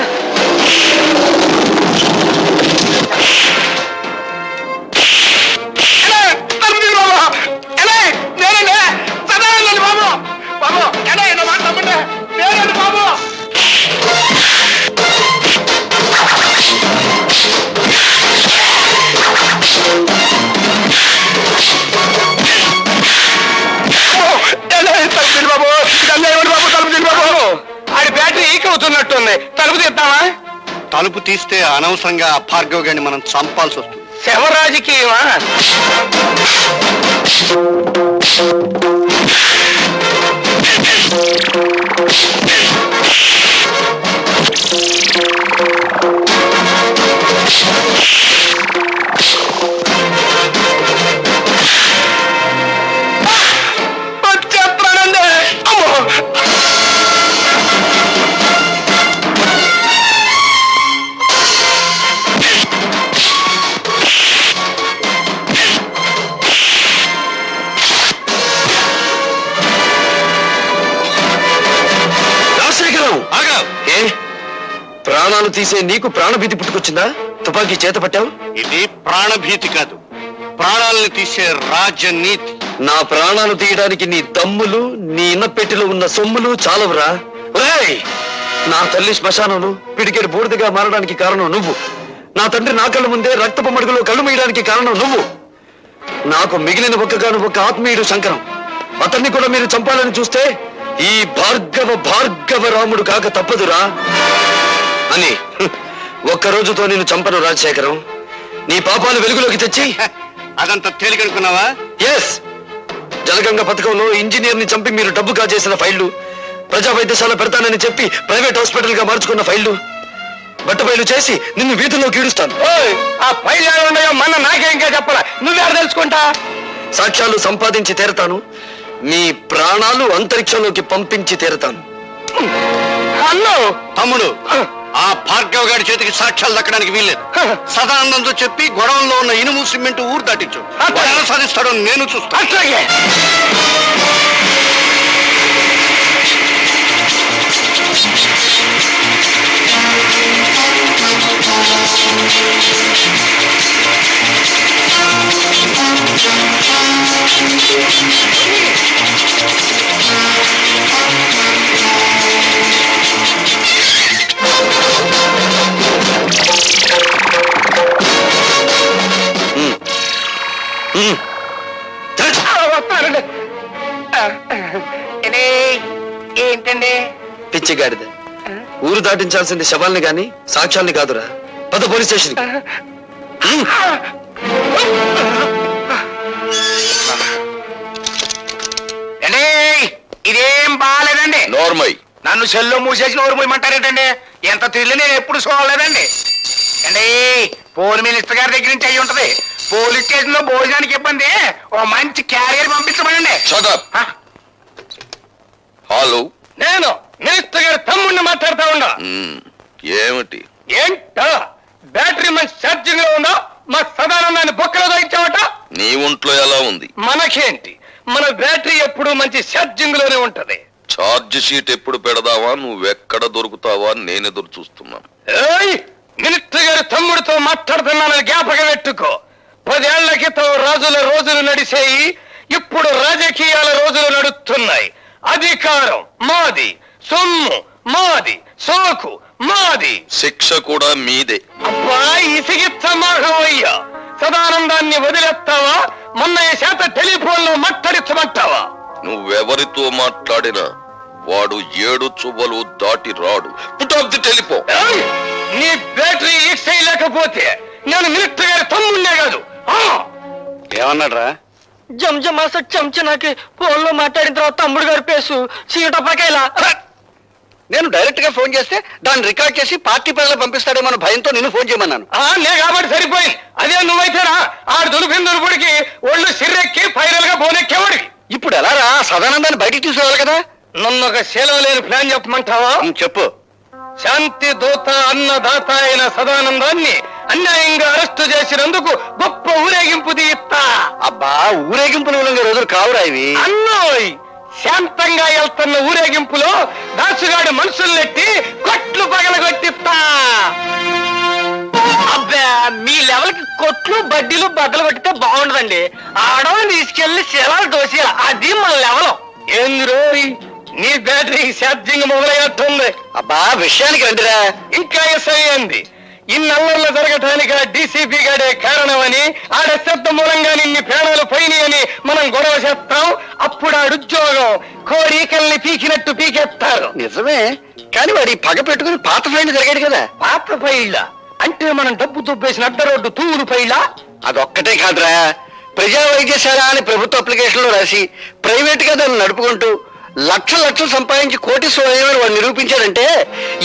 ఆడి బ్యాటరీ ఈక్ అవుతున్నట్టుంది. తలుపు తీద్దామా? తలుపు తీస్తే అనవసరంగా భార్గవ్ గారిని మనం చంపాల్సి వస్తుంది. శవ రాజకీయమా? వచ్చేస్తానండి. అమ్మో, ప్రాణాలు తీసే నీకు ప్రాణభీతి పుట్టుకొచ్చిందా? తుపాకీ చేత పట్టావు. ఇది ప్రాణభీతి కాదు, ప్రాణాలను తీసే రాజనీతి. నా ప్రాణాలు తీయడానికి నీ దమ్ములు, నీ ఇన్నపెట్టిలో ఉన్న సొమ్ములు చాలవురా. ఒరేయ్, నా తల్లి శ్మశానంలో పిడికెడు బూడిదగా మారడానికి కారణం నువ్వు. నా తండ్రి నా కళ్ళ ముందే రక్తపు మడుగులో కళ్ళు మీయడానికి కారణం నువ్వు. నాకు మిగిలిన ఒక్క ఆత్మీయుడు శంకరం. అతన్ని కూడా మీరు చంపాలని చూస్తే ఈ భార్గవ రాముడు కాక తప్పదురా అని ఒక్క రోజుతో నేను చంపను రాజశేఖరం. నీ పాపాలు వెలుగులోకి తెచ్చి అదంతా తేలికనుకున్నావా? ఎస్, జలగంగ పథకంలో ఇంజనీర్ ని చంపి మీరు డబ్బు కాజేసిన ఫైళ్లు, ప్రజా వైద్యశాల పెడతానని చెప్పి ప్రైవేట్ హాస్పిటల్ గా మార్చుకున్న ఫైళ్లు బట్టబయలు చేసి నిన్ను వీధుల్లో కీడుస్తాను. ఆ ఫైల్ ఉన్నాయో మన నాకే ఇంకా చెప్పాలా, నువ్వెక్కడ తెలుసుకుంటా? సాక్ష్యాలు సంపాదించి తీరతాను. మీ ప్రాణాలు అంతరిక్షంలోకి పంపించి తీరతాను. అన్నో తమ్ముడు, ఆ భార్గవ్ గారి చేతికి సాక్ష్యాలు దక్కడానికి వీల్లేదు. సదానందంతో చెప్పి గొడవల్లో ఉన్న ఇనుము సిమెంట్ ఊరు దాటించు. ఎలా సాధిస్తాడో నేను చూస్తాను. అట్లాగే. వస్తానండి. ఏంటండి? పిచ్చిగాడిద, ఊరు దాటించాల్సింది శవాల్ని గాని సాక్ష్యాల్ని కాదురా. పద పోలీస్ స్టేషన్. ఇదేం బాగాలేదండి. నోర్మై, నన్ను సెల్లో మూసేసి నోరు మూయమంటారేటండి? ఎంత తిరిగి నేను ఎప్పుడు చూడలేదండి. అండి, పోల్ మినిస్టర్ గారి దగ్గర నుంచి అయ్యి ఉంటది. పోలీస్ స్టేషన్ లో భోజనానికి ఇబ్బంది, ఓ మంచి క్యారియర్ పంపించమనండి. హలో, నేను మినిస్టర్ గారి తమ్ముడిని మాట్లాడుతా ఉన్నా. ఏమిటి? ఏంటా బ్యాటరీ మంచి ఛార్జింగ్ లో ఉందా? మా సదానందాన్ని బొక్కలో దాయించావట. నీ ఒంట్లో ఎలా ఉంది? మనకేంటి, మన బ్యాటరీ ఎప్పుడు మంచి ఛార్జింగ్ లోనే ఉంటది. ఛార్జ్ షీట్ ఎప్పుడు పెడదావా, నువ్వెక్కడ దొరుకుతావా నేను ఎదురు చూస్తున్నాను. మినిస్టర్ గారి తమ్ముడితో మాట్లాడుతున్నానని జ్ఞాపకం పెట్టుకో. 10 ఏళ్ల క్రితం రాజుల రోజులు నడిచేయి, ఇప్పుడు రాజకీయాల రోజులు నడుస్తున్నాయి. అధికారం మాది, సొమ్ము మాది, సోకు మాది, శిక్ష కూడా మీదే. అబ్బా ఇసిగిచ్చమాహవయ్యా. సదానందాన్ని వదిలేస్తావా? మొన్న చేత టెలిఫోన్ లో మాట్లాడించమంటావా? నువ్వెవరితో మాట్లాడినా వాడు 7 చువ్వలు దాటి రాడు. Put off the telephone. నీ బ్యాటరీ ఈక్స్ చేయలేకపోతే నేను మినిస్టర్ గారి తమ్ముడినే కాదు. ఏమన్నాడ్రా? జంజమాస చెంచనాకి ఫోన్ లో మాట్లాడిన తర్వాత తమ్ముడు గారి పేసు చీటపకాయలా. నేను డైరెక్ట్ గా ఫోన్ చేస్తే దాన్ని రికార్డ్ చేసి పార్టీ ప్రజలు పంపిస్తాడేమో భయంతో నిన్ను ఫోన్ చేయమన్నాను. నే కాబట్టి సరిపోయింది. అదే నువ్వైతేనా ఆడు దులిపిన దులుపుడికి ఒళ్ళు సిర్రెక్కి ఫైనల్ గా బోనెక్కేవాడికి. ఇప్పుడు ఎలా రా సదానందాన్ని బయటికి తీసుకోవాలి కదా. నన్ను ఒక శీలం లేని ప్లాన్ చెప్పమంటావా? చెప్పు. శాంతి దూత అన్నదాత అయిన సదానందాన్ని అన్యాయంగా అరెస్టు చేసినందుకు గొప్ప ఊరేగింపు తీస్తా. అబ్బా, ఊరేగింపులు రోజులు కావురా ఇవి. అన్నోయ్, శాంతంగా వెళ్తున్న ఊరేగింపులో దాసుగాడు మనుషుల్నెట్టి కొట్లు పగలగొట్టిస్తా. అబ్బా, మీ లెవెల్ కి కొట్లు బడ్డీలు బద్దలు కొట్టితే బాగుండదండి. ఆడవాళ్ళని తీసుకెళ్లి శిలాలు దోసేయాలి, అది మన లెవెల్. ఏంది రోయ్, నీ బ్యాటరీ ఛార్జింగ్ మొదలైనట్టుంది. అబ్బా, విషయానికి రండిరా. ఇంకా ఎస్ఐ అయింది. ఇన్నల్లర్లు జరగటానికి డీసీపీ గాడే కారణమని, ఆడ శబ్ద మూలంగా నిన్ని ప్రాణాలు పోయినాయని మనం గొడవ చేస్తాం. అప్పుడు ఆడుద్యోగం కోరికల్ని పీకినట్టు పీకేస్తారు. నిజమే, కానీ వాడి పగ పెట్టుకుని పాత ఫైన్ జరిగాడు కదా. పాత ఫైళ్ళ అంటే మనం డబ్బు దుబ్బేసిన అడ్డ రోడ్డు తూరు ఫైళ్ళ. అదొక్కటే కాదురా, ప్రజా వైద్యశాల అని ప్రభుత్వ అప్లికేషన్ లో రాసి ప్రైవేట్ గా దాన్ని నడుపుకుంటూ లక్షలు సంపాదించి కోటీశ్వరుడు వాడు నిరూపించాడంటే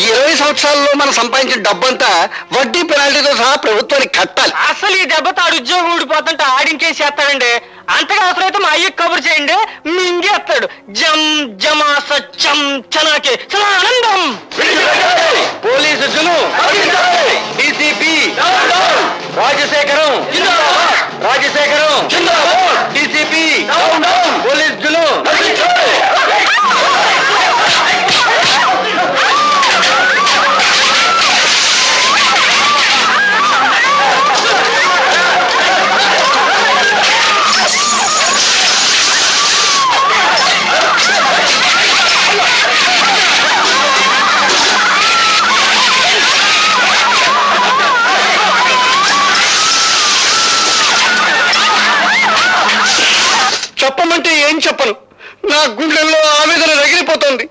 ఈ 20 సంవత్సరాల్లో మనం సంపాదించిన డబ్బంతా వడ్డీ పెనాల్టీతో సహా ప్రభుత్వానికి కట్టాలి. అసలు ఈ దెబ్బతో ఆడు ఉద్యోగం ఊడిపోతుంటే ఆడించేసేస్తాడండి. అంతగా అవసరమైతే మా అయ్యకి కబురు చేయండి, మింగేస్తాడు. జం జమాస చం చనాకే ఆనందం. Police DCP Rajasekharam DCP police జులు. చెప్పమంటే ఏం చెప్పను. నా గుండెల్లో ఆవేదన రగిలిపోతుంది.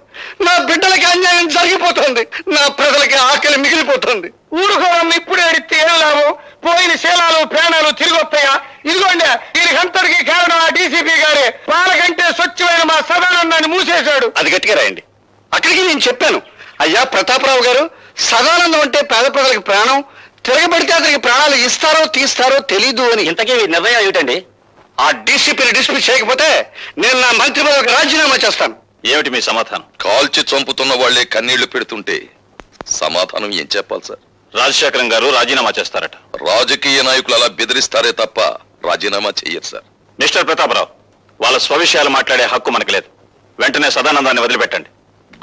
నా బిడ్డలకి అన్యాయం జరిగిపోతుంది. నా ప్రజలకి ఆకలి మిగిలిపోతుంది. ఊరుకోవడం ఇప్పుడే అడిగితే ఏం లాభం? పోయిన శీలాలు ప్రాణాలు తిరిగి వస్తాయా? ఇదిగోండి, దీనికంతటికి కారణం ఆ డీసీపీ గారే. వాళ్ళకంటే స్వచ్ఛమైన మా సదానందాన్ని మూసేశాడు. అది గట్టిగా రాయండి. అక్కడికి నేను చెప్పాను, అయ్యా ప్రతాపరావు గారు, సదానందం అంటే పేద ప్రజలకు ప్రాణం, తిరగబడితే అతనికి ప్రాణాలు ఇస్తారో తీస్తారో తెలీదు అని. ఇంతకీ నిర్ణయం ఏమిటండి? ఆ డీసీపీని డిస్మిస్ చేయకపోతే నేను నా మంత్రి పదవికి రాజీనామా చేస్తాను. ఏమిటి మీ సమాధానం? కాల్చి చంపుతున్న వాళ్లే కన్నీళ్లు పెడుతుంటే సమాధానం ఏం చెప్పాలి సార్? రాజశేఖరం గారు రాజీనామా చేస్తారట. రాజకీయ నాయకులు అలా బెదిరిస్తారే తప్ప రాజీనామా చెయ్యరు సార్. మిస్టర్ ప్రతాపరావు, వాళ్ళ స్వవిషయాలు మాట్లాడే హక్కు మనకు లేదు. వెంటనే సదానందాన్ని వదిలిపెట్టండి.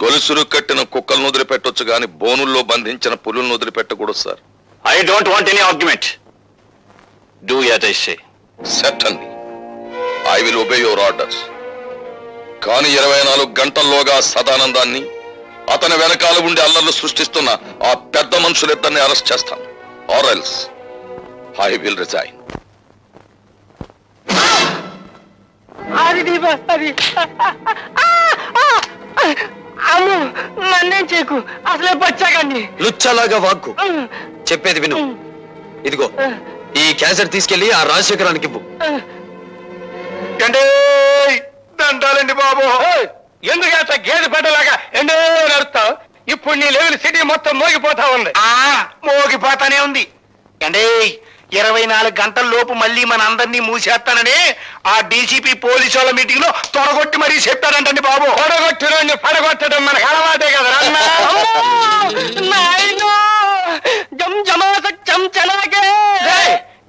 గొలుసులు కట్టిన కుక్కలను వదిలిపెట్టొచ్చు గాని బోనుల్లో బంధించిన పులులను వదిలిపెట్టకూడదు sir. I don't want any argument. Do as I say. Certainly I will obey your orders. కానీ 24 గంటల్లోగా సదానందాన్ని, అతని వెనకాల ఉండి అల్లర్లు సృష్టిస్తున్న ఆ పెద్ద మనుషులిద్దరిని అరెస్ట్ చేస్తాను. Or else I will resign. అది అమ్ము, నన్నేం చేయకు, అసలే బచ్చాకండి. లుచ్చలాగా వాక్కు. చెప్పేది విను. ఇదిగో ఈ క్యాసెట్ తీసుకెళ్లి ఆ రాజశేఖరానికి ఇవ్వు. దండాలండి బాబు. ఎందుకంత గేదె పెట్టలాగా ఎండో నడుస్తావు? ఇప్పుడు నీ లెవెల్ సిటీ మొత్తం మోగిపోతా ఉంది. మోగిపోతానే ఉంది. అంటే 24 గంటల లోపు మళ్ళీ మన అందరినీ మూసేస్తానని ఆ డీసీపీ పోలీసు వాళ్ళ మీటింగ్ లో తొడగొట్టి మరీ చెప్పాడంటండి బాబు. తొడగొట్టిన పడగొట్టడం మనకు అలవాటే కదా.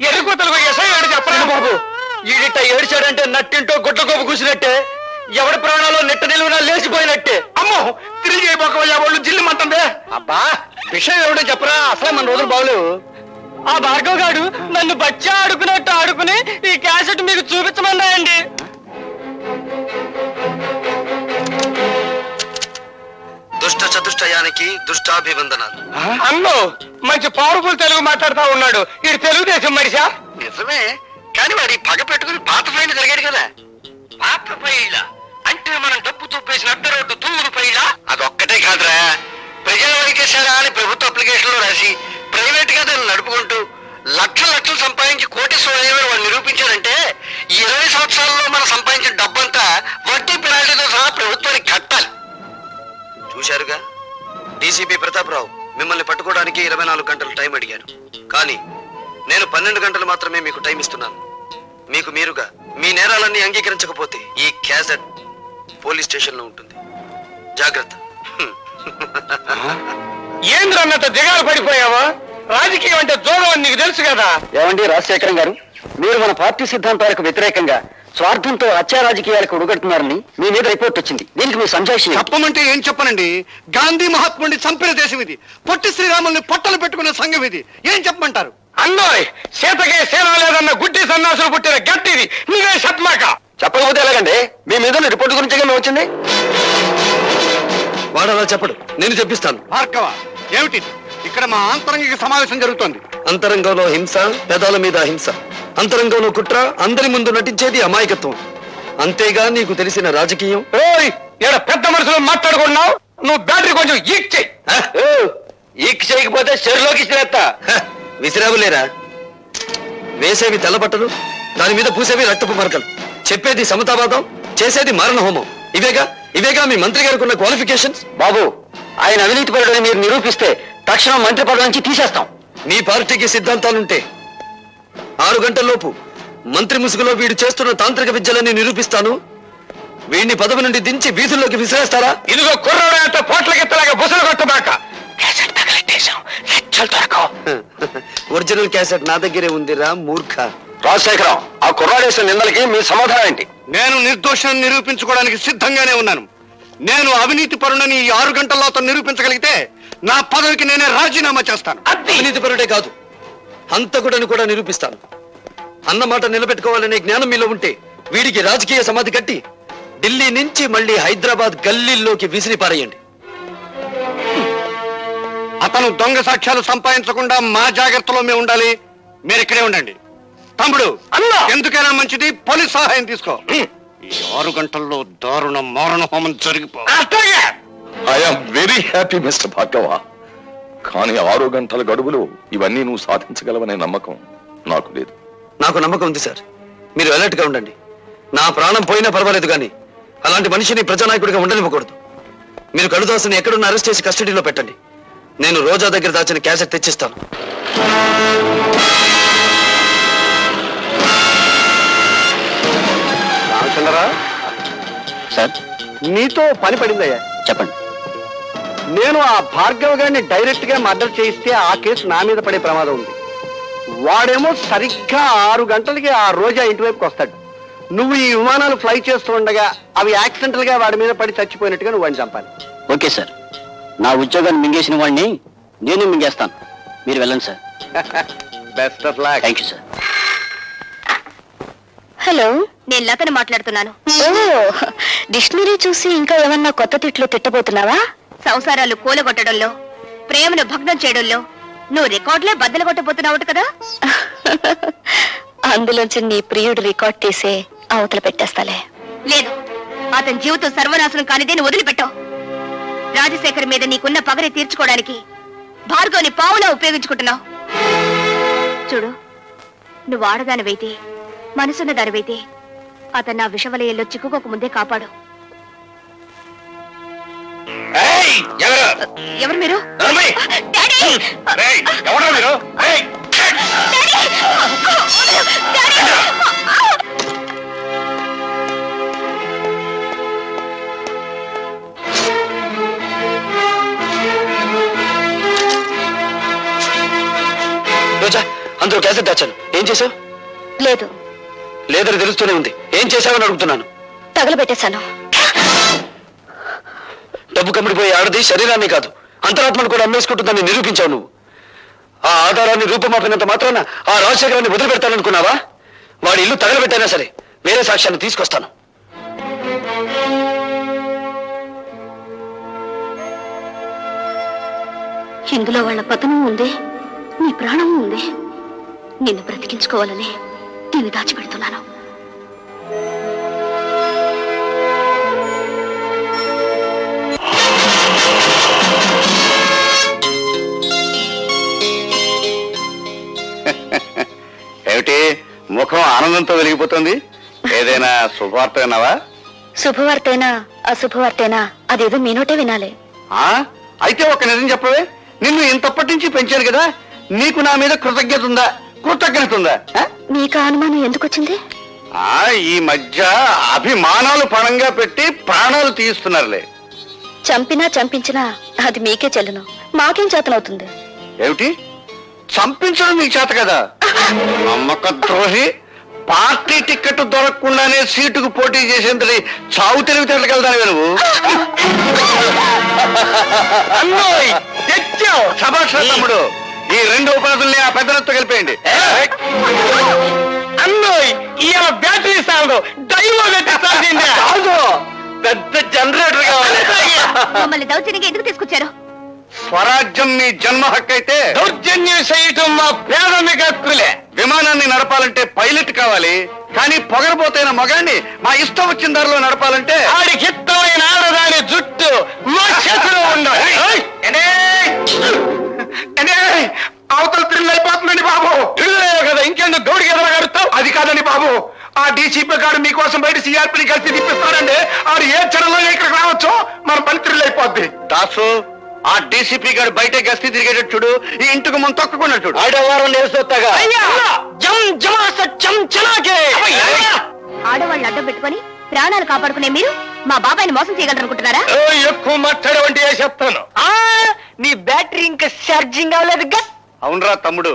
ఎరుగుతలు చెప్పండి బాబు. ఈడిట ఏడిచాడంటే నట్టింటో గుడ్ల కోపు కూసినట్టే, ఎవడి ప్రాణాలు నెట్ట నిలువునా లేచిపోయినట్టే. అమ్మో, తిరిగి అయిపోకవయ్యా వాళ్ళు జిల్లుమంటుందే. అబ్బా, విషయం ఏమిటో చెప్పరా, అసలే మన రోజులు బాగలేవు. ఆ భార్గవ్ గారు నన్ను బచ్చా ఆడుకున్నట్టు ఆడుకుని ఈ క్యాసెట్ మీకు చూపించమన్నాయండి. దుష్ట చతుష్టయానికి దుష్టాభివందనాలు. అన్నో మంచి పవర్ఫుల్ తెలుగు మాట్లాడుతా ఉన్నాడు. ఇది తెలుగుదేశం మనిషా? నిజమే, కానీ వాడి పగ పెట్టుకుని పాత ఫైల్ జరిగాడు కదా. పాత ఫైళ్ళ అంటే మనం డబ్బు తొప్పేసిన అడ్డ రోడ్డు తూరు ఫైళ్ళ. అదొక్కటే కాదురా, ప్రజల వైద్యశాల అని ప్రభుత్వ అప్లికేషన్ లో రాసి ప్రైవేట్ గా దాన్ని నడుపుకుంటూ లక్షలు సంపాదించి కోటీశ్వరుడు వాడు నిరూపించారంటే ఈ 20 సంవత్సరాల్లో మనం సంపాదించిన డబ్బంతా వడ్డీ పెనాల్టీతో సహా ప్రభుత్వానికి కట్టాలి. చూశారుగా, డీసీపీ ప్రతాపరావు మిమ్మల్ని పట్టుకోవడానికి 24 గంటలు టైం అడిగారు. కానీ నేను 12 గంటలు మాత్రమే మీకు టైం ఇస్తున్నాను. మీకు మీరుగా మీ నేరాలన్నీ అంగీకరించకపోతే ఈ క్యాసెట్ పోలీస్ స్టేషన్ లో ఉంటుంది. జాగ్రత్త. ఏంద్రన్నంత దిగాలు పడిపోయావా? రాజకీయం అంటే జోగం అని నీకు తెలుసు కదా. ఏమండి రాజశేఖరం గారు, మీరు మన పార్టీ సిద్ధాంతాలకు వ్యతిరేకంగా స్వార్థంతో హత్యా రాజకీయాలకు ఉడగడుతున్నారని మీ మీద రిపోర్ట్ వచ్చింది. దీనికి మీ సంజాయిషి చెప్పమంటే ఏం చెప్పనండి? గాంధీ మహాత్ముడిని చంపిన దేశం ఇది. పొట్టి శ్రీరాముల్ని పొట్టలు పెట్టుకున్న సంఘం ఇది. ఏం చెప్పమంటారు? అన్నోయ్, సీతకే సేన లేదన్న గుడ్డి సన్నాసులు పుట్టిన గట్టిది. నీవే చెప్పమాక. చెప్పకపోతే ఎలాగండి? మీ మీద రిపోర్ట్ గురించి మేము వచ్చింది. వాడు అలా చెప్పడు, నేను చెప్పిస్తాను. భార్గవ, ఏమిటిది? ఇక్కడ మా ఆంతరంగిక సమావేశం జరుగుతోంది. అంతరంగంలో హింస, పెదాల మీద హింస. అంతరంగంలో కుట్ర, అందరి ముందు నటించేది అమాయకత్వం. అంతేగా నీకు తెలిసిన రాజకీయం? ఓయ్, ఇక్కడ పెద్ద మనుషులు మాట్లాడుకున్నావు. నువ్వు బ్యాటరీ కొంచెం ఈక్ చెయ్యి. ఈక్ చేయకపోతే చెరులోకి ఇచ్చిరేస్తా. విసిరావులేరా? వేసేవి తెల్లబట్టలు, దాని మీద పూసేవి రక్తపు మరకలు. చెప్పేది సమతావాదం, చేసేది మారణ హోమం. ఇవేగా మీ మంత్రి గారికి ఉన్న క్వాలిఫికేషన్స్. బాబు, ఆయన అవినీతి పరుడని మీరు నిరూపిస్తే తక్షణం మంత్రి పదవి నుంచి తీసేస్తాం. మీ పార్టీకి సిద్ధాంతాలుంటే 6 గంటల్లోపు మంత్రి ముసుగులో వీడు చేస్తున్న తాంత్రిక విద్యలని నిరూపిస్తాను. వీడిని పదవి నుండి దించి వీధుల్లోకి విసిరేస్తారా? ఇదిగో కుర్రాడు అంటే పోట్లకెత్తలాగా బుసలు కొట్టబాక. ఒరిజినల్ క్యాసెట్ నా దగ్గరే ఉందిరా మూర్ఖ. రాజశేఖరం, ఆ కుర్రాడేసిన నిందలకి మీ సమాధానం ఏంటి? నేను నిర్దోషాన్ని నిరూపించుకోవడానికి సిద్ధంగానే ఉన్నాను. నేను అవినీతి పరుడని ఈ 6 గంటల్లో అతను నిరూపించగలిగితే నా పదవికి నేనే రాజీనామా చేస్తాను. అవినీతి పరుడే కాదు, హంతకుడని కూడా నిరూపిస్తాను. అన్నమాట నిలబెట్టుకోవాలనే జ్ఞానం మీలో ఉంటే వీడికి రాజకీయ సమాధి కట్టి ఢిల్లీ నుంచి మళ్ళీ హైదరాబాద్ గల్లీల్లోకి విసిరి పారేయండి. అతను దొంగ సాక్ష్యాలు సంపాదించకుండా మా జాగ్రత్తలో మేము ఉండాలి. మీరు ఇక్కడే ఉండండి. తమ్ముడు, ఎందుకైనా మంచిది పోలీస్ సహాయం తీసుకో. ఈ 6 గంటల్లో దారుణ మారణ హోమం జరిగిపో. I'm very happy mister Bhargava. కానీ 6 గంటల గడువులో ఇవన్నీ నువ్వు సాధించగలవనే నమ్మకం నాకు లేదు. నాకు నమ్మకం ఉంది సార్. మీరు అలర్ట్ గా ఉండండి. నా ప్రాణం పోయినా పర్వాలేదు కానీ అలాంటి మనిషిని ప్రజానాయకుడిగా ఉండనివ్వకూడదు. మీరు కడుదాసుని ఎక్కడున్న అరెస్ట్ చేసి కస్టడీలో పెట్టండి. నేను రోజా దగ్గర దాచిన క్యాసెట్ తెచ్చిస్తాను. రామచంద్రరా సార్ నీతో పని పడిందయ్యా. చెప్పండి. నేను ఆ భార్గవ్ గారిని డైరెక్ట్ గా మర్డర్ చేయిస్తే ఆ కేసు నా మీద పడే ప్రమాదం ఉంది. వాడేమో సరిగ్గా 6 గంటలకి ఆ రోజా ఇంటి వైపుకి వస్తాడు. నువ్వు ఈ విమానాలు ఫ్లై చేస్తూ ఉండగా అవి యాక్సిడెంటల్ గా వాడి మీద పడి చచ్చిపోయినట్టుగా నువ్వు వాడిని చంపాలి. Okay sir. నా ఉద్యోగాన్ని మింగేసిన వాడిని నేను మింగేస్తాను. మీరు వెళ్ళండి sir. Best of luck. Thank you sir. Hello, నేను లతని మాట్లాడుతున్నాను. ఓ, డిక్షనరీ చూసి ఇంకా ఏమన్నా కొత్త తిట్లు తిట్టబోతున్నావా? సంసారాలు కూలగొట్టడంలో, ప్రేమను భగ్నం చేయడంలో నువ్వు రికార్డులే బద్దలు కొట్టబోతున్నావు కదా. అందులోంచి నీ ప్రియుడు రికార్డ్ తీసే అవతల పెట్టేస్తాలే. లేదు, అతని జీవితం సర్వనాశనం కానిదే నువ్వు వదిలిపెట్టావు. రాజశేఖర్ మీద నీకున్న పగని తీర్చుకోవడానికి భార్గవ్ని పావులా ఉపయోగించుకుంటున్నావు. చూడు, నువ్వు ఆడదానివైతే, మనసున్న దానివైతే అతను నా విషవలయంలో చిక్కుకోక ముందే కాపాడు. ఎవరు మీరు? డాడీ! ఎవరు మీరు? డాడీ! రోజా, అందులో క్యాసెట్ దాచాను. ఏం చేసావు? లేదు, లేదని తెలుస్తూనే ఉంది. ఏం చేశావని అడుగుతున్నాను. తగలబెట్టేశాను. డబ్బు కమ్మిడిపోయే ఆడది శరీరాన్ని కాదు, అంతరాత్మను కూడా అమ్మేసుకుంటుందని నిరూపించావు నువ్వు. ఆ ఆధారాన్ని రూపమాపినంత మాత్రాన ఆ రాజశేఖరాన్ని వదిలిపెడతాననుకున్నావా? వాడి ఇల్లు తగలబెట్టైనా సరే వేరే సాక్ష్యాన్ని తీసుకొస్తాను. ఇందులో వాళ్ళ పతనం ఉంది, నీ ప్రాణం ఉంది. నిన్ను బ్రతికించుకోవాలని నేను దాచిపెడుతున్నాను. ఏమిటి ముఖం ఆనందంతో వెలిగిపోతుంది? ఏదైనా శుభవార్త విన్నావా? శుభవార్తైనా అశుభవార్తైనా అదేదో మీనోటే వినాలి. అయితే ఒక నిజం చెప్పవే. నిన్ను ఇంతప్పటి నుంచి పెంచాను కదా, నీకు నా మీద కృతజ్ఞత ఉందా? నీకు అనుమానం ఎందుకు వచ్చింది? ఈ మధ్య అభిమానాలు పణంగా పెట్టి ప్రాణాలు తీస్తున్నారులే. చంపినా చంపించినా అది మీకే చెల్లును, మాకేం చేతనవుతుంది? ఏమిటి, చంపించడం నీకు చేత కదా? నమ్మక ద్రోహి. పార్టీ టికెట్ దొరకకుండానే సీటుకు పోటీ చేసేంతటి చావు తెలివితేటకెళ్తాను నువ్వు. శభాష్ తమ్ముడు. ఈ 2 ఉపాధుల్ని ఆ పెద్దలతో కలిపేయండి. అన్నోయ్, ఈయన బ్యాటరీ సాగు పెద్ద జనరేటర్ కావాలి. మమ్మల్ని దౌర్జన్యంగా ఎందుకు తీసుకొచ్చారు? స్వరాజ్యం మీ జన్మ హక్కు అయితే దౌర్జన్యం చేయటం మా ప్రాథమిక హక్కులే. విమానాన్ని నడపాలంటే పైలట్ కావాలి, కానీ పొగరబోతైన మగాన్ని మా ఇష్టం వచ్చిన దారిలో నడపాలంటే ఆడికి ఇష్టమైన ఆడదాని జుట్టు మా చేతిలో ఉండాలి. అవతల థ్రిల్ అయిపోతుందండి బాబు. థ్రిల్ కదా, ఇంకెందుకు గౌడికి ఎదరగడుతావు? అది కాదండి బాబు, ఆ డీసీపీ గారు మీకోసం బయట సిఆర్పీని కలిసి తిప్పిస్తారండి. ఆడు ఏ క్షణంలో ఇక్కడికి రావచ్చు, మన పని థ్రిల్ అయిపోద్ది. దాసు, ఆ డీసీపీ గారు బయట గస్తీ తిరిగేటట్టు చూడు, ఈ ఇంటికి ముందు తొక్కుకున్నట్టు ఆడవారం నేర్చుతాగా. ఆడవాళ్ళు అడ్డం పెట్టుకుని ప్రాణాలు కాపాడుకునే మీరు మా బాబాయిని మోసం చేయగలరనుకుంటున్నారా? ఎక్కువ మాట్లాడే వంటి చెప్తాను. నీ బ్యాటరీ ఇంకా ఛార్జింగ్ అవ్వలేదు. అవునరా తమ్ముడు,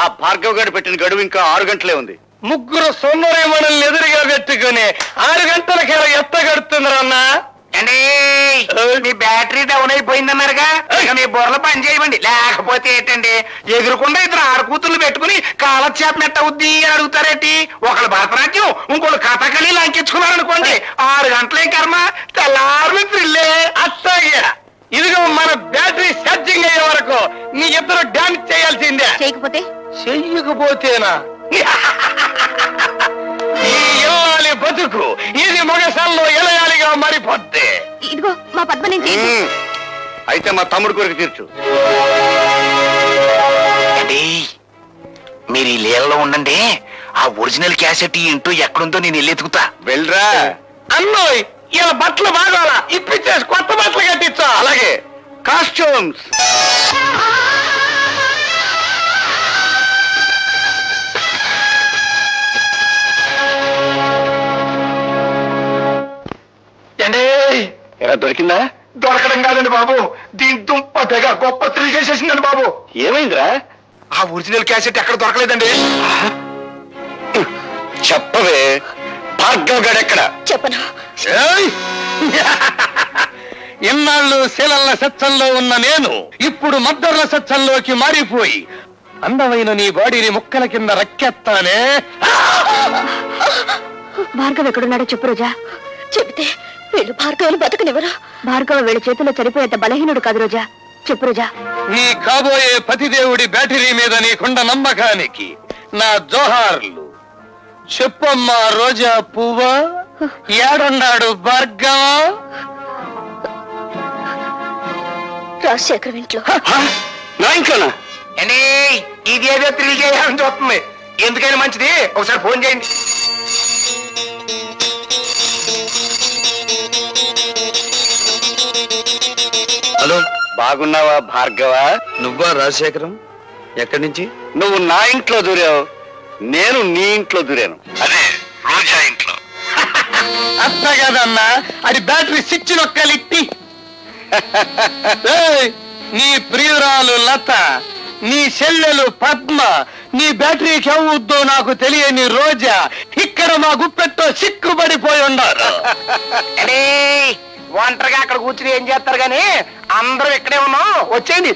ఆ భార్గవ్ గారు పెట్టిన గడువు ఇంకా 6 గంటలే ఉంది. ముగ్గురు సొమ్మరేమణుల్ని ఎదురుగా పెట్టుకుని 6 గంటలకి ఎత్త గడుతుందరన్నా. మీ బ్యాటరీ డౌన్ అయిపోయిందన్నారుగా, ఇక మీ బుర్రలు పని చేయమండి. లేకపోతే ఏంటండి, ఎదురుకుండా 2 ఆడకూతులు పెట్టుకుని కాలక్షేపం అవుద్ది అని అడుగుతారేంటి? ఒకళ్ళు భరతనాట్యం, ఇంకోళ్ళు కథకళి లంకించుకున్నారనుకోండి, 6 గంటలే కర్మ, తెల్లారు థ్రిల్లే. అట్టాగే ఇదిగో మన బ్యాటరీ ఛార్జింగ్ అయ్యే వరకు నీ ఇద్దరు డాన్స్ చేయాల్సిందే. చెయ్యకపోతేనా ఈ ఇల్లాలి బతుకు ఇది మగ అయితే మా తమ్ముడు కోరిక తీర్చు. మీరు ఈ లీలలో ఉండండి, ఆ ఒరిజినల్ క్యాసెట్ ఈ ఇంటూ ఎక్కడుందో నేను వెళ్ళి ఎతుకుతా. వెళ్ళరా అన్నోయ్. ఇలా బట్టలు బాగాలా ఇప్పించేసి కొత్త బట్టలు కట్టించా. అలాగే కాస్ట్యూమ్స్. ఎలా దొరికిందా? దొరకడం కాదండి బాబు, దీని దుంప తెగ గొప్ప థ్రిల్ చేసేసిందండి బాబు. ఏమైందిరా? ఆ ఒరిజినల్ క్యాసెట్ ఎక్కడ దొరకలేదండి. చెప్పవే, భార్గవ్ గడెక్కడ? చెప్పను. ఇన్నాళ్ళు శీలల సత్సంలో ఉన్న నేను ఇప్పుడు మద్దర్ల సత్సంలోకి మారిపోయి అందమైన నీ బాడీని ముక్కల కింద రక్కెత్తానే. భార్గవ్ ఎక్కడున్నాడో చెప్పు రోజా. చెబితే వీళ్ళు భార్గవ్ని బతకనివ్వరు. భార్గవ వీళ్ళ చేతిలో చనిపోయేంత బలహీనుడు కాదు రోజా. చెప్పు రోజా. నీ కాబోయే పతిదేవుడి బ్యాటరీ మీద నీకుండ నమ్మకానికి నా జోహార్లు. చెప్పమ్మా రోజా పువ్వా, ఏడున్నాడు భార్గవ? రాజశేఖరం ఇంట్లో. నా ఇంట్లోనా? అండి ఇది ఏదో థ్రిల్ చేయాలని చూస్తుంది. ఎందుకైనా మంచిది ఒకసారి ఫోన్ చేయండి. హలో, బాగున్నావా భార్గవ? నువ్వా రాజశేఖరం? ఎక్కడి నుంచి? నువ్వు నా ఇంట్లో దూరావు, నేను నీ ఇంట్లో దూరాను. అదే రోజా ఇంట్లో. అట్ట కదన్నా, అది బ్యాటరీ స్విచ్ నొక్కలిట్టి. నీ ప్రియురాలు లత, నీ చెల్లెలు పద్మ, నీ బ్యాటరీకి అవుద్దో నాకు తెలియని రోజా ఇక్కడ మా గుప్పెట్లో సిక్కుబడిపోయి ఉన్నారు. ఒంటరిగా అక్కడ కూర్చుని ఏం చేస్తారు గాని అందరం ఇక్కడే ఉన్నాం, వచ్చేయండి.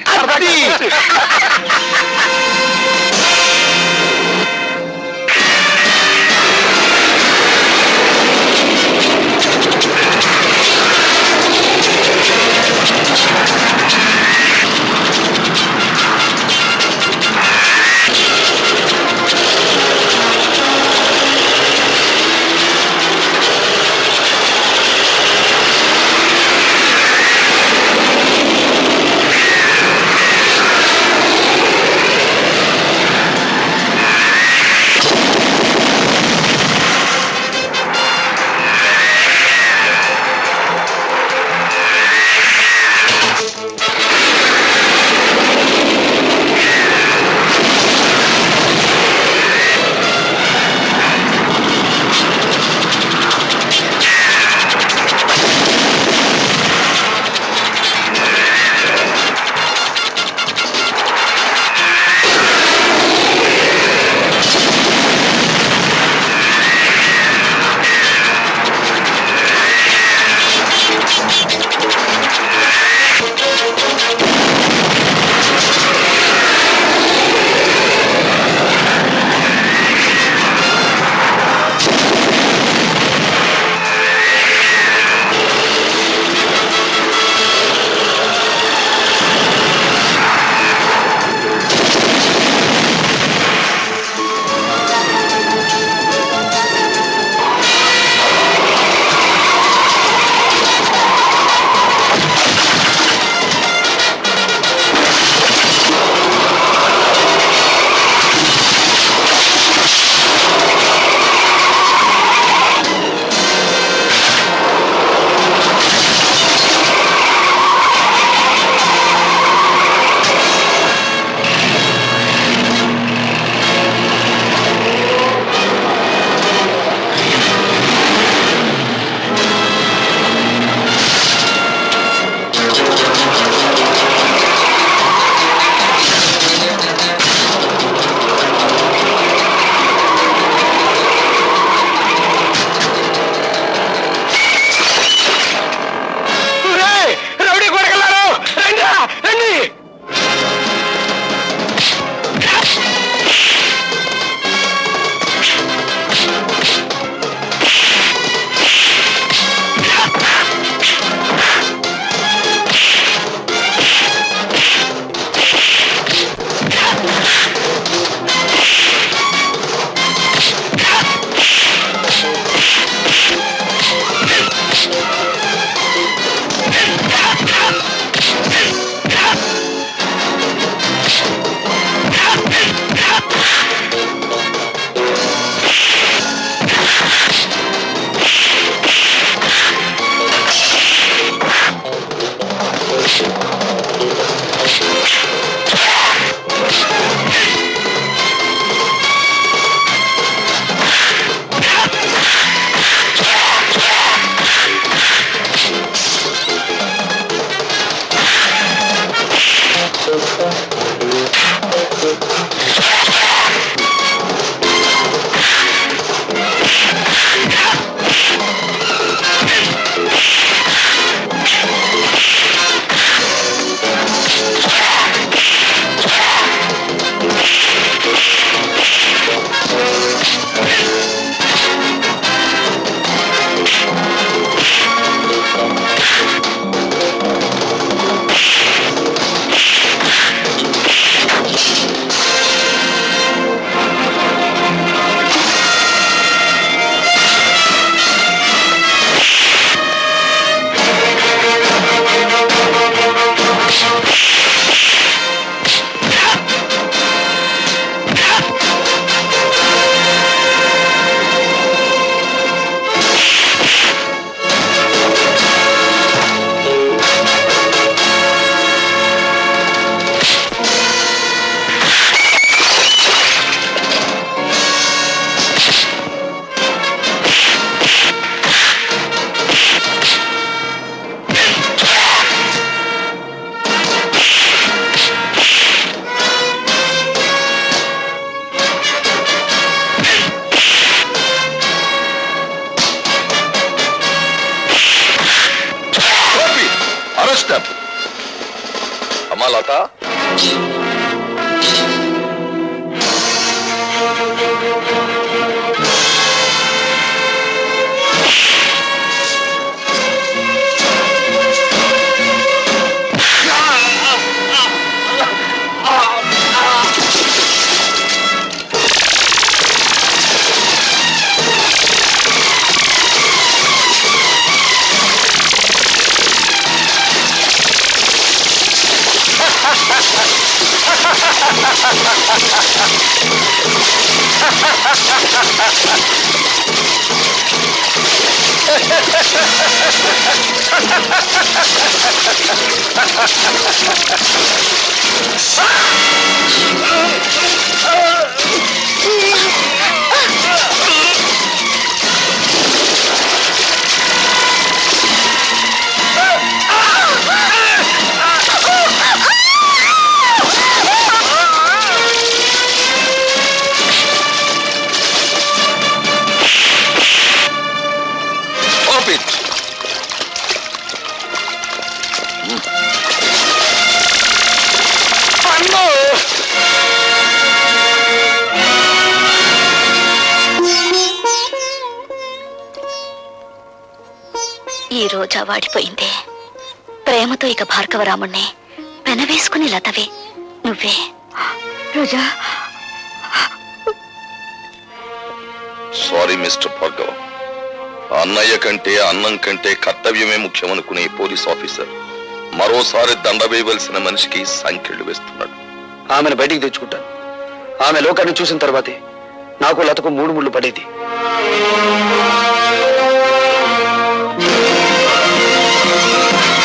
Arrest them. అమ్మా లత, ఈ రోజా వాడిపోయిందే. ప్రేమతో ఇక భార్గవరాముణ్ణి పెనవేసుకుని లతవే నువ్వే. రోజా, సారీ మిస్టర్ భార్గవ్. అన్నయ్య కంటే అన్నం కంటే కర్తవ్యమే ముఖ్యమనుకునే పోలీస్ ఆఫీసర్ మరోసారి దండ వేయవలసిన మనిషికి సంఖ్యలు వేస్తున్నాడు. ఆమెను బయటికి తెచ్చుకుంటాను. ఆమె లోకాన్ని చూసిన తర్వాతే నాకు లతకు 3 ముళ్ళు పడేది.